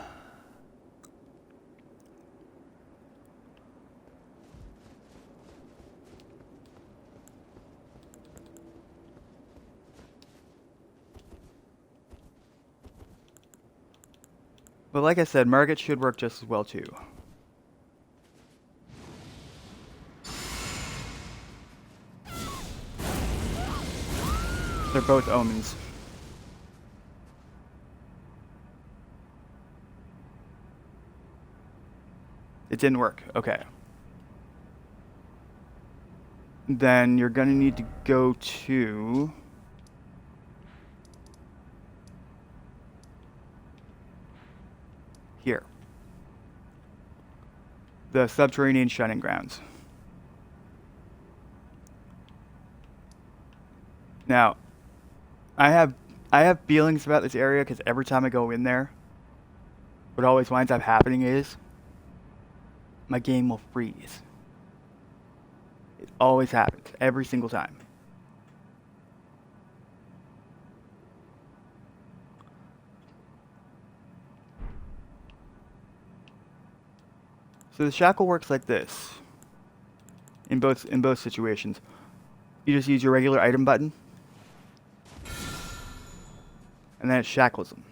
But like I said, Margit should work just as well too. They're both omens. It didn't work. Okay. Then you're gonna need to go to... here. The Subterranean Shunning Grounds. Now, I have feelings about this area because every time I go in there, what always winds up happening is my game will freeze. It always happens, every single time. So the shackle works like this. In both situations. You just use your regular item button. And then it shackles them.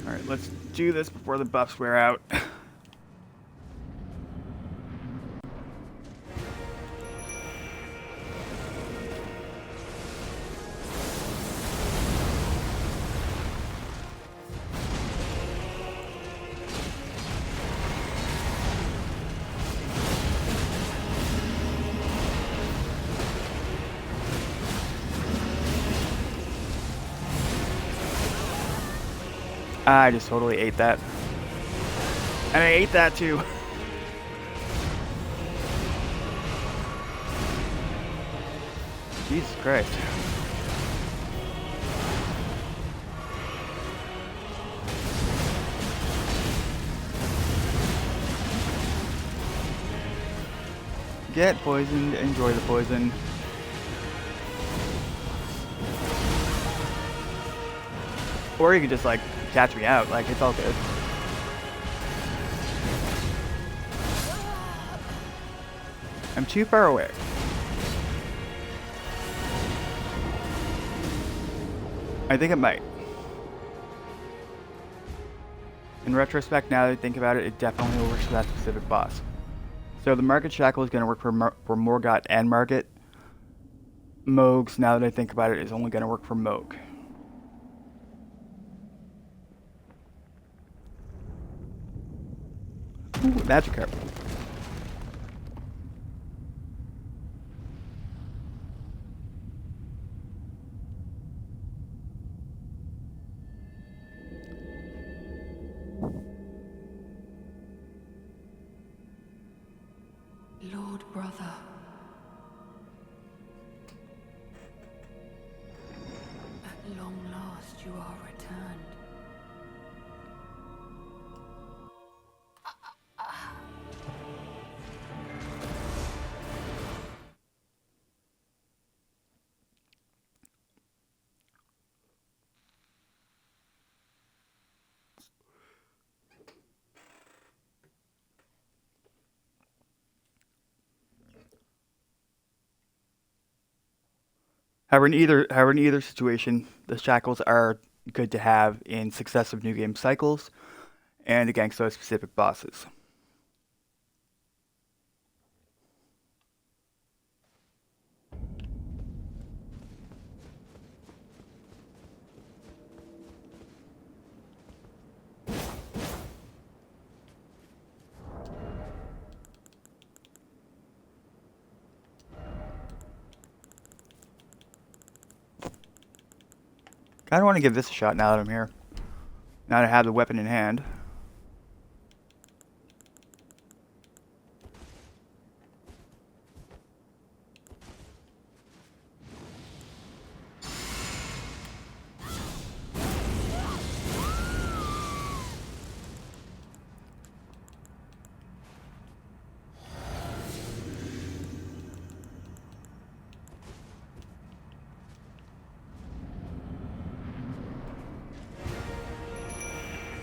Alright, let's do this before the buffs wear out. I just totally ate that. And I ate that too. Jesus Christ. Get poisoned, enjoy the poison. Or you could just like catch me out, like it's all good. I'm too far away. I think it might. In retrospect, now that I think about it, it definitely works for that specific boss. So the Market Shackle is going to work for Morgott and Market. Mohg's, now that I think about it, is only going to work for Mohg. Ooh, magic carp. Lord Brother. At long last you are returned. However, in either situation, the shackles are good to have in successive new game cycles and against those specific bosses. I don't want to give this a shot now that I'm here. Now that I have the weapon in hand.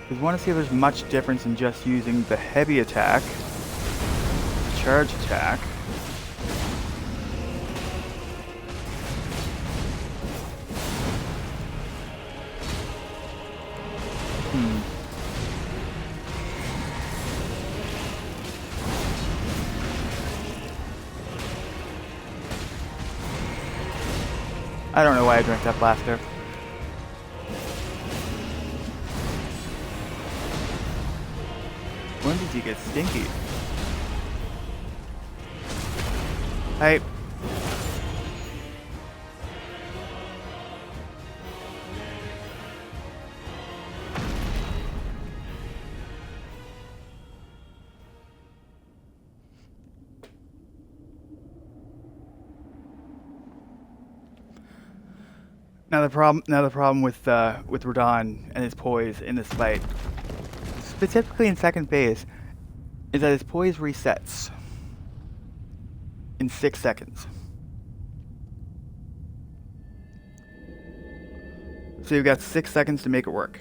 Because I want to see if there's much difference in just using the heavy attack, charge attack, I don't know why I drank that blaster. When did he get stinky? Hey. Now the problem with Radahn and his poise in this fight, specifically in second phase, is that his poise resets in 6 seconds. So you've got 6 seconds to make it work.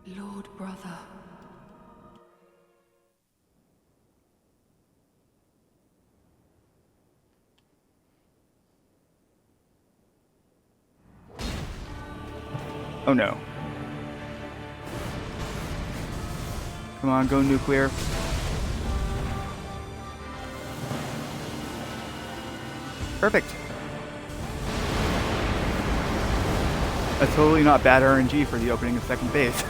Lord brother. Oh no. Come on, go nuclear. Perfect. That's totally not bad RNG for the opening of second phase.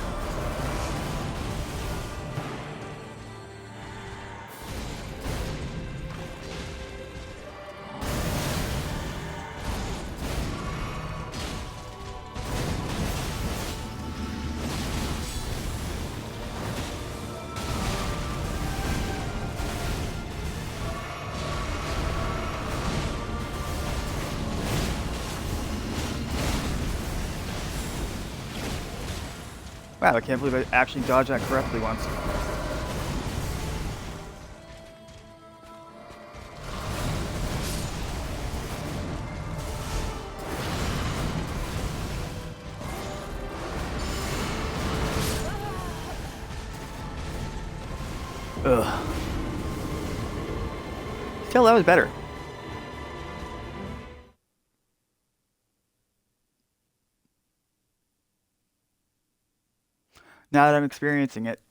Wow, I can't believe I actually dodged that correctly once. Ugh. Still, that was better. Now that I'm experiencing it,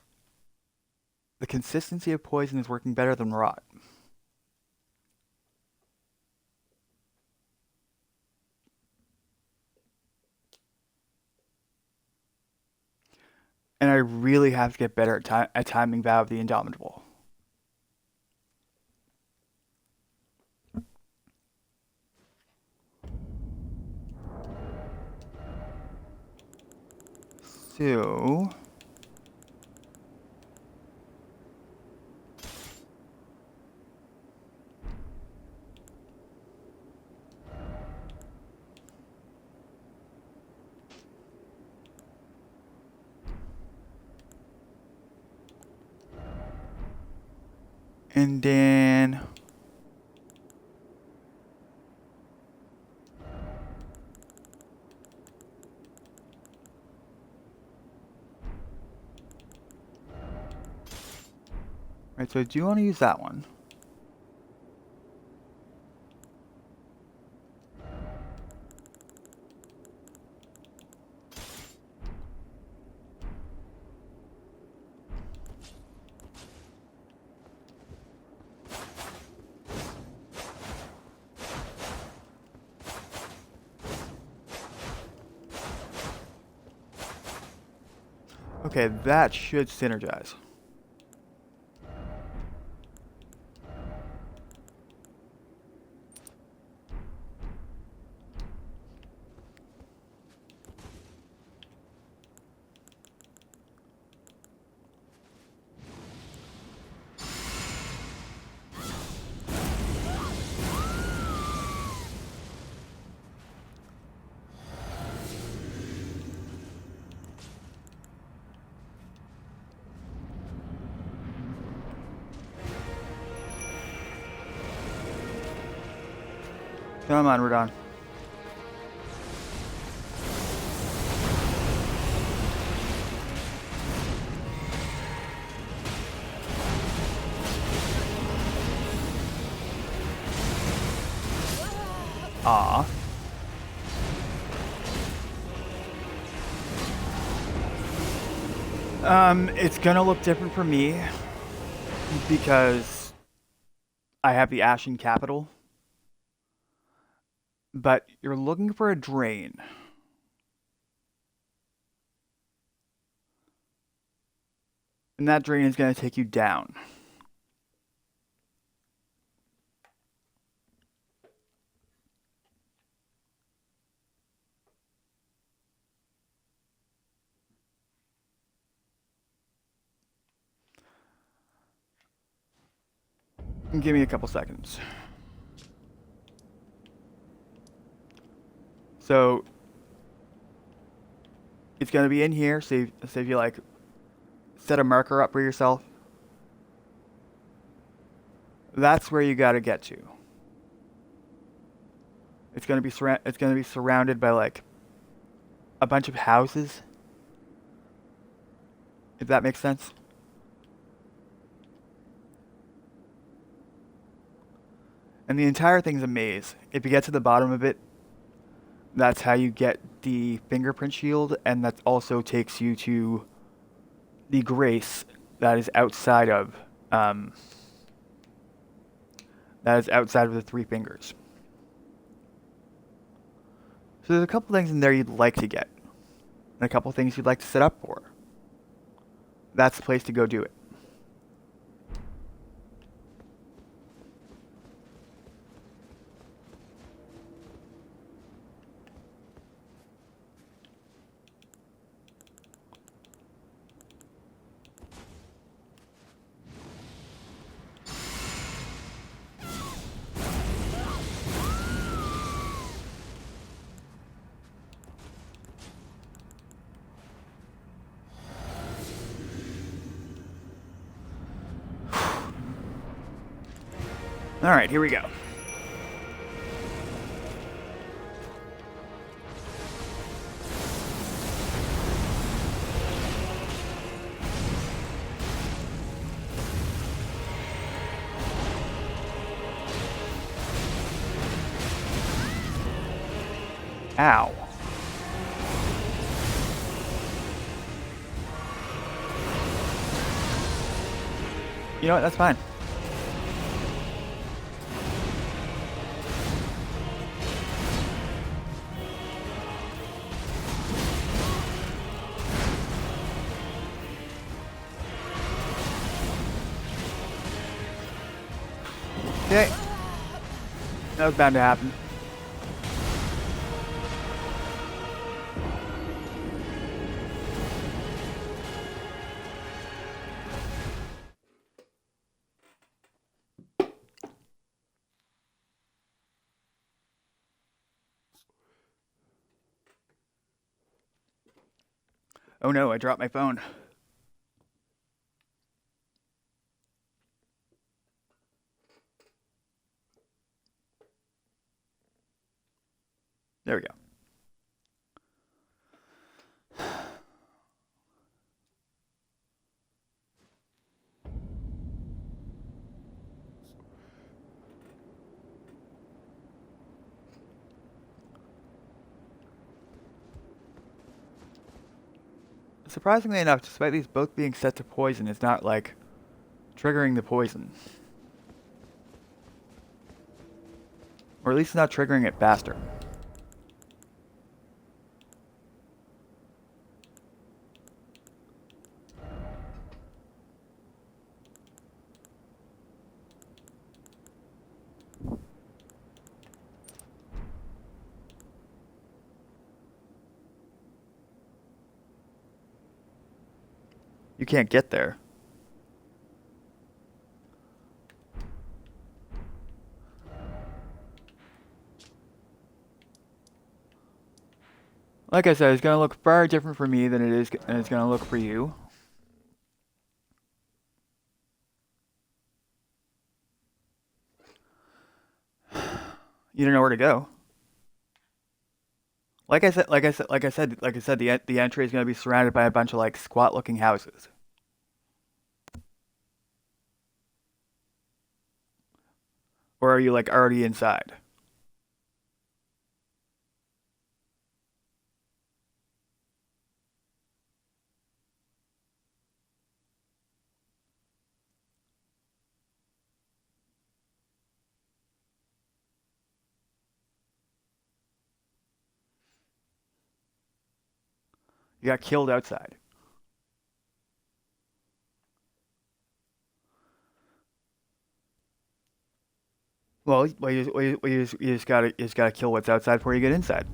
the consistency of poison is working better than rot. And I really have to get better at timing Vow of the Indomitable. So... And then... Right, so I do want to use that one. Okay, that should synergize. Come on, Radahn. Ah. It's gonna look different for me because I have the Ashen Capital. but you're looking for a drain. And that drain is going to take you down. Give me a couple seconds. So it's going to be in here. So if you like set a marker up for yourself, that's where you got to get to. It's going to be surrounded by like a bunch of houses. If that makes sense. And the entire thing's a maze. If you get to the bottom of it, that's how you get the fingerprint shield, and that also takes you to the grace that is outside of the three fingers. So there's a couple things in there you'd like to get, and a couple things you'd like to set up for. That's the place to go do it. All right, here we go. Ow. You know what? That's fine. Okay. That was bound to happen. Oh no, I dropped my phone. There we go. Surprisingly enough, despite these both being set to poison, it's not like triggering the poison. Or at least it's not triggering it faster. You can't get there. Like I said, it's going to look far different for me than it's going to look for you. You don't know where to go. Like I said, the entry is going to be surrounded by a bunch of like squat-looking houses. Or are you like already inside? You got killed outside. You just gotta kill what's outside before you get inside.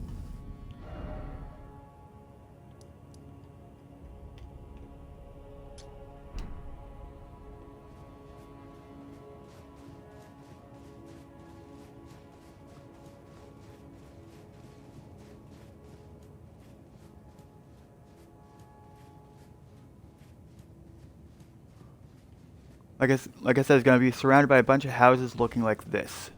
Like I said, it's gonna be surrounded by a bunch of houses looking like this.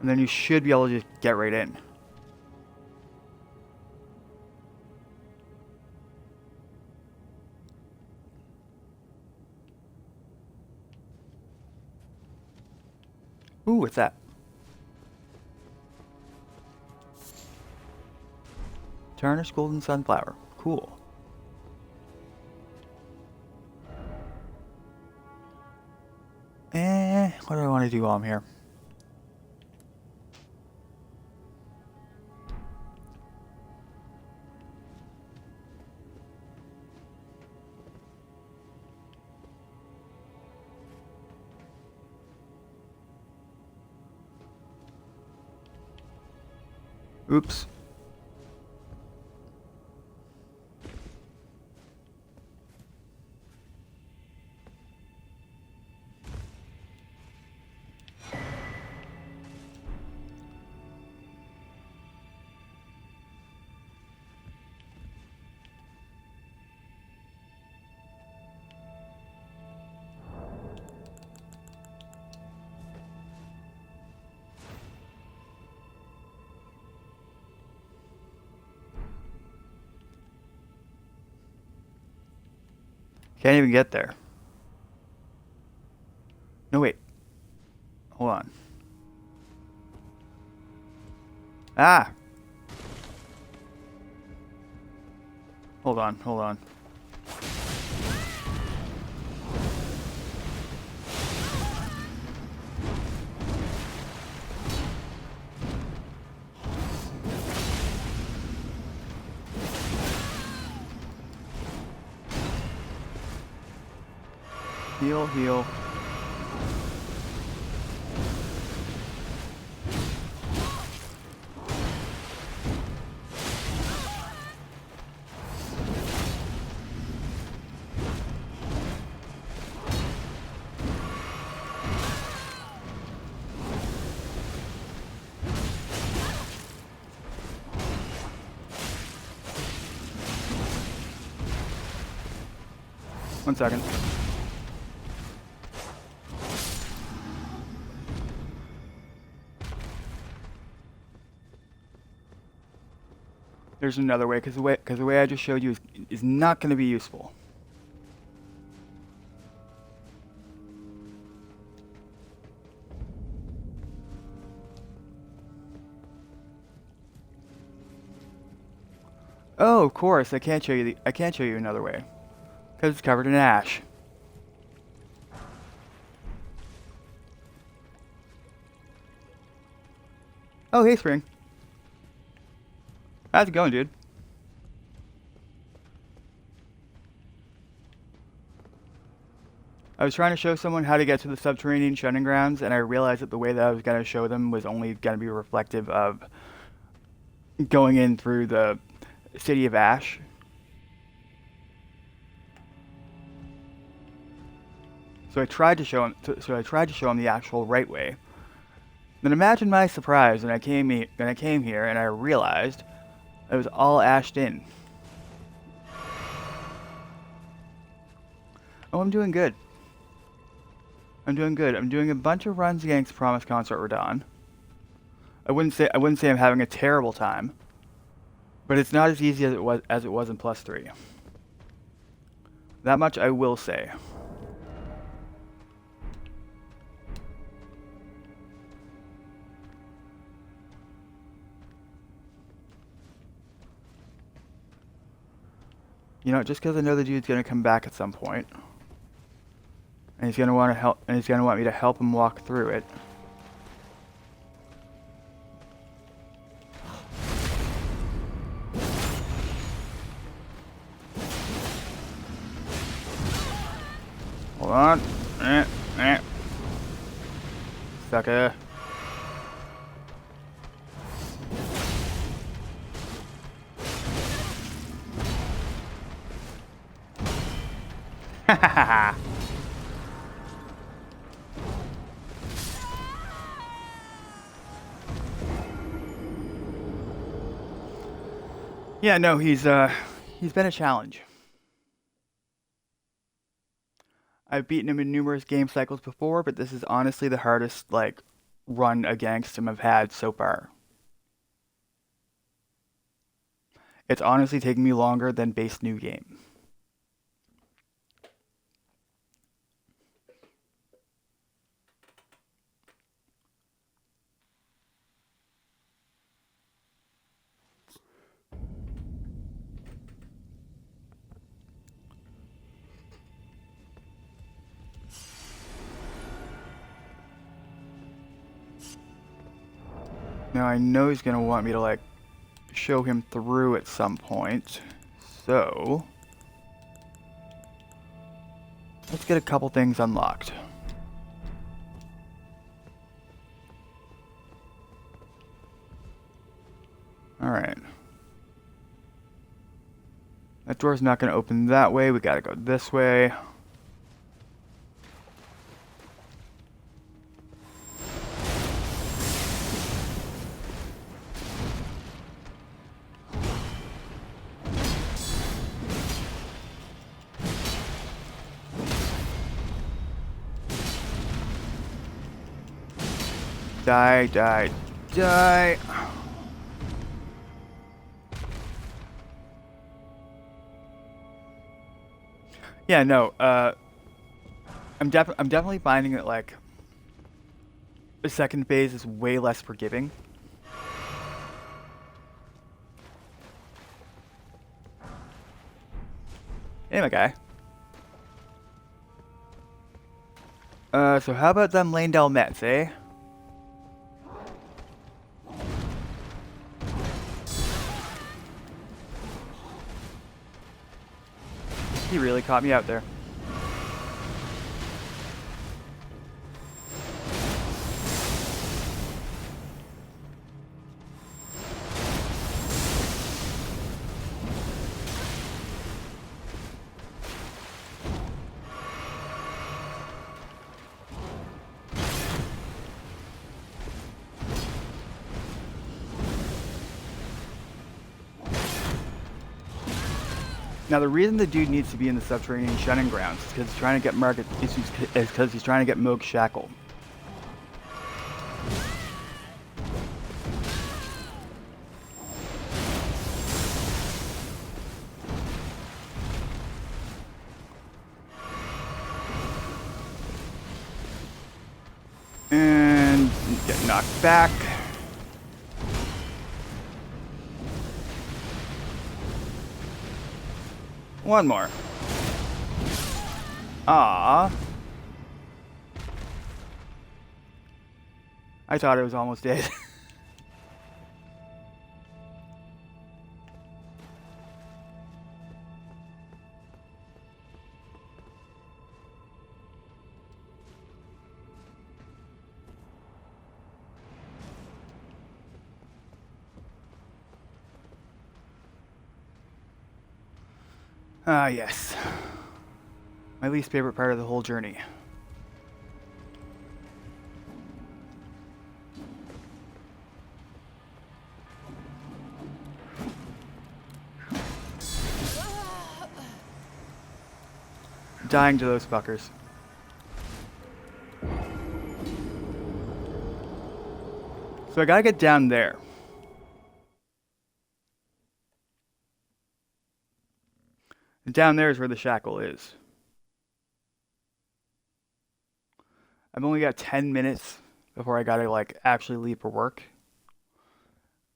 And then you should be able to just get right in. Ooh, what's that? Tarnished golden sunflower. Cool. What do I want to do while I'm here? Oops. Can't even get there. No, wait. Hold on. Ah! Hold on, hold on. Heal, heal. One second. There's another way, because the way I just showed you is not going to be useful. Oh, of course, I can't show you another way, because it's covered in ash. Oh, hey, Spring. How's it going, dude? I was trying to show someone how to get to the subterranean shunning grounds, and I realized that the way that I was going to show them was only going to be reflective of going in through the City of Ash. So I tried to show him. The actual right way. Then imagine my surprise when I came here and I realized it was all ashed in. Oh, I'm doing good. I'm doing a bunch of runs against Promise Consort Radahn. I wouldn't say I'm having a terrible time, but it's not as easy as it was in +3. That much I will say. You know, just because I know the dude's gonna come back at some point, and he's gonna want to help, and he's gonna want me to help him walk through it. Hold on. Sucker. Yeah, no, he's been a challenge. I've beaten him in numerous game cycles before, but this is honestly the hardest, like, run against him I've had so far. It's honestly taken me longer than base new game. Now I know he's gonna want me to, like, show him through at some point, so let's get a couple things unlocked. Alright. That door's not gonna open that way, we gotta go this way. Die, die, die. Yeah, no, I'm definitely finding that, like, the second phase is way less forgiving. Hey, my guy. So how about them Leyndell Mets, eh? He really caught me out there. Now the reason the dude needs to be in the subterranean shunning grounds is because he's trying to get Mohg Shackle. And get knocked back. One more. Ah. I thought it was almost dead. Ah, yes. My least favorite part of the whole journey. Dying to those fuckers. So I gotta get down there. And down there is where the shackle is. I've only got 10 minutes before I gotta, like, actually leave for work.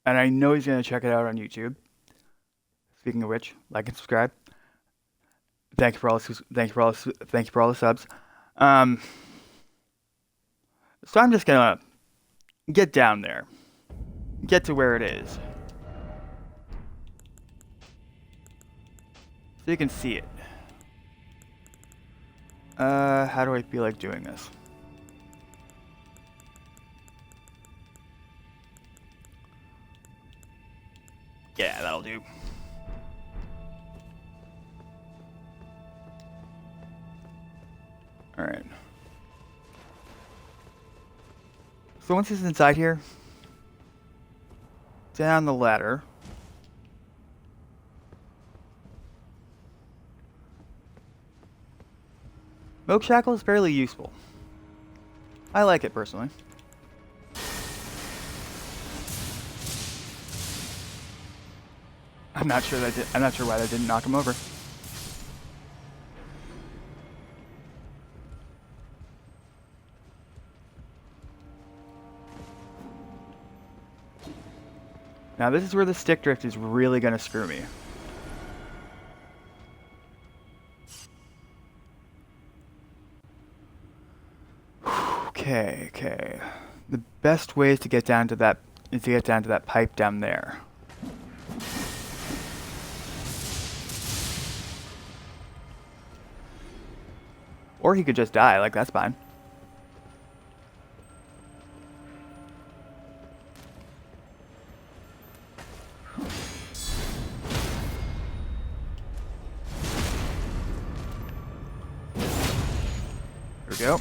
And I know he's gonna check it out on YouTube. Speaking of which, like and subscribe. Thank you for all the subs. So I'm just gonna get down there, get to where it is, so you can see it. How do I feel like doing this? Yeah, that'll do. Alright. So once he's inside here, down the ladder. Smoke Shackle is fairly useful. I like it personally. I'm not sure why that didn't knock him over. Now this is where the stick drift is really gonna screw me. Okay. The best way is to get down to that pipe down there. Or he could just die, like that's fine. There we go.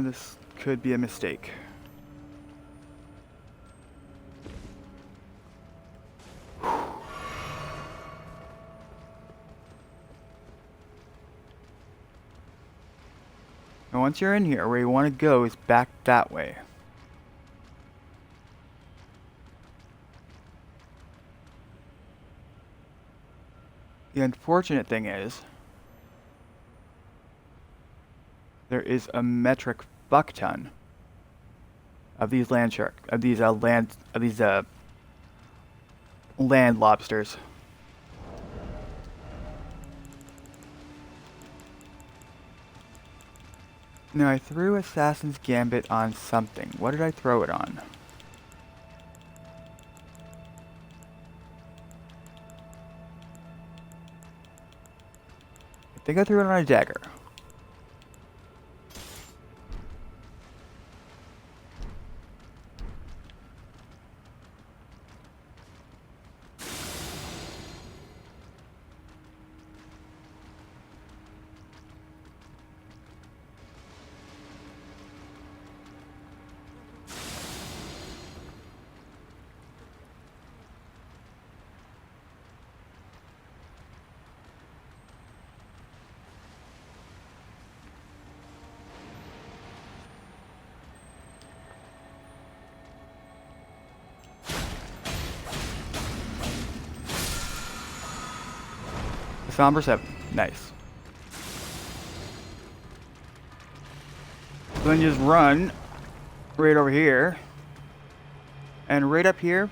This could be a mistake. And once you're in here, where you want to go is back that way. The unfortunate thing is, there is a metric fuck ton of these land lobsters. Now I threw Assassin's Gambit on something. What did I throw it on? I think I threw it on a dagger. Somber 7. Nice. So then you just run right over here. And right up here,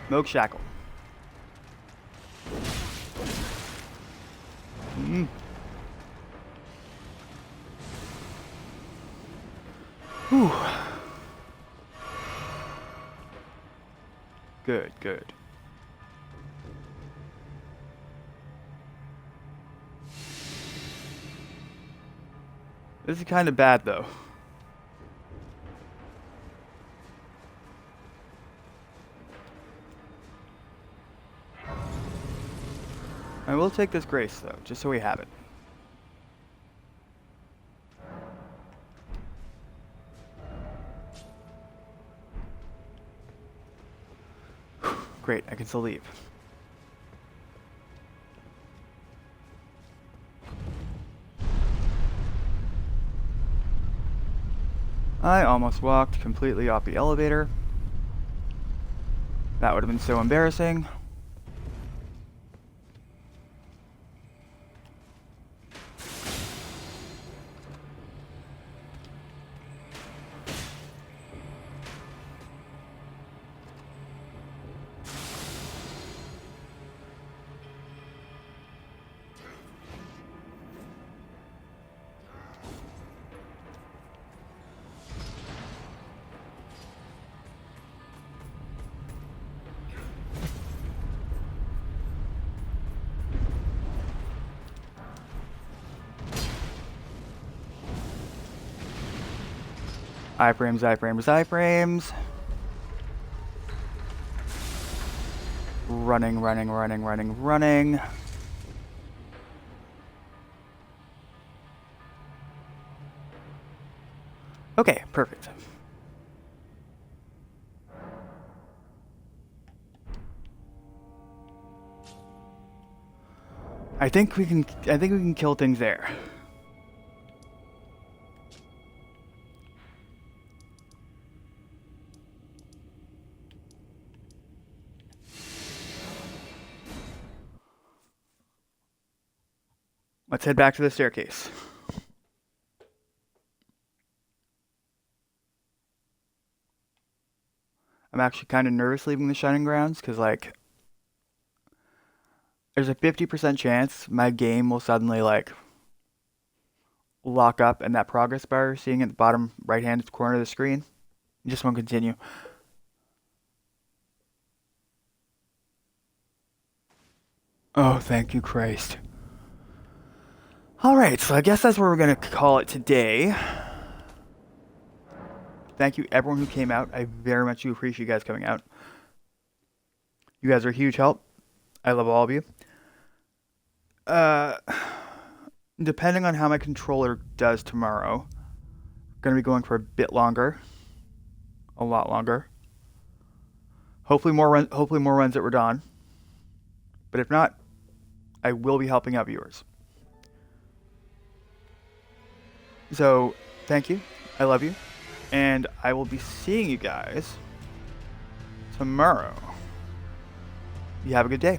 Smoke Shackle. Whew. Good. This is kind of bad, though. I will take this Grace, though, just so we have it. Great, I can still leave. I almost walked completely off the elevator. That would have been so embarrassing. iframes, iframes, iframes. Running, running, running, running, running. Okay, perfect. I think we can kill things there. Let's head back to the staircase. I'm actually kind of nervous leaving the Shining Grounds because, like, there's a 50% chance my game will suddenly, like, lock up and that progress bar you're seeing at the bottom right-hand corner of the screen just won't continue. Oh, thank you, Christ. Alright, so I guess that's where we're going to call it today. Thank you, everyone who came out. I very much do appreciate you guys coming out. You guys are a huge help. I love all of you. Depending on how my controller does tomorrow, I'm going to be going for a bit longer. A lot longer. Hopefully more runs at Radon. But if not, I will be helping out viewers. So, thank you. I love you. And I will be seeing you guys tomorrow. You have a good day.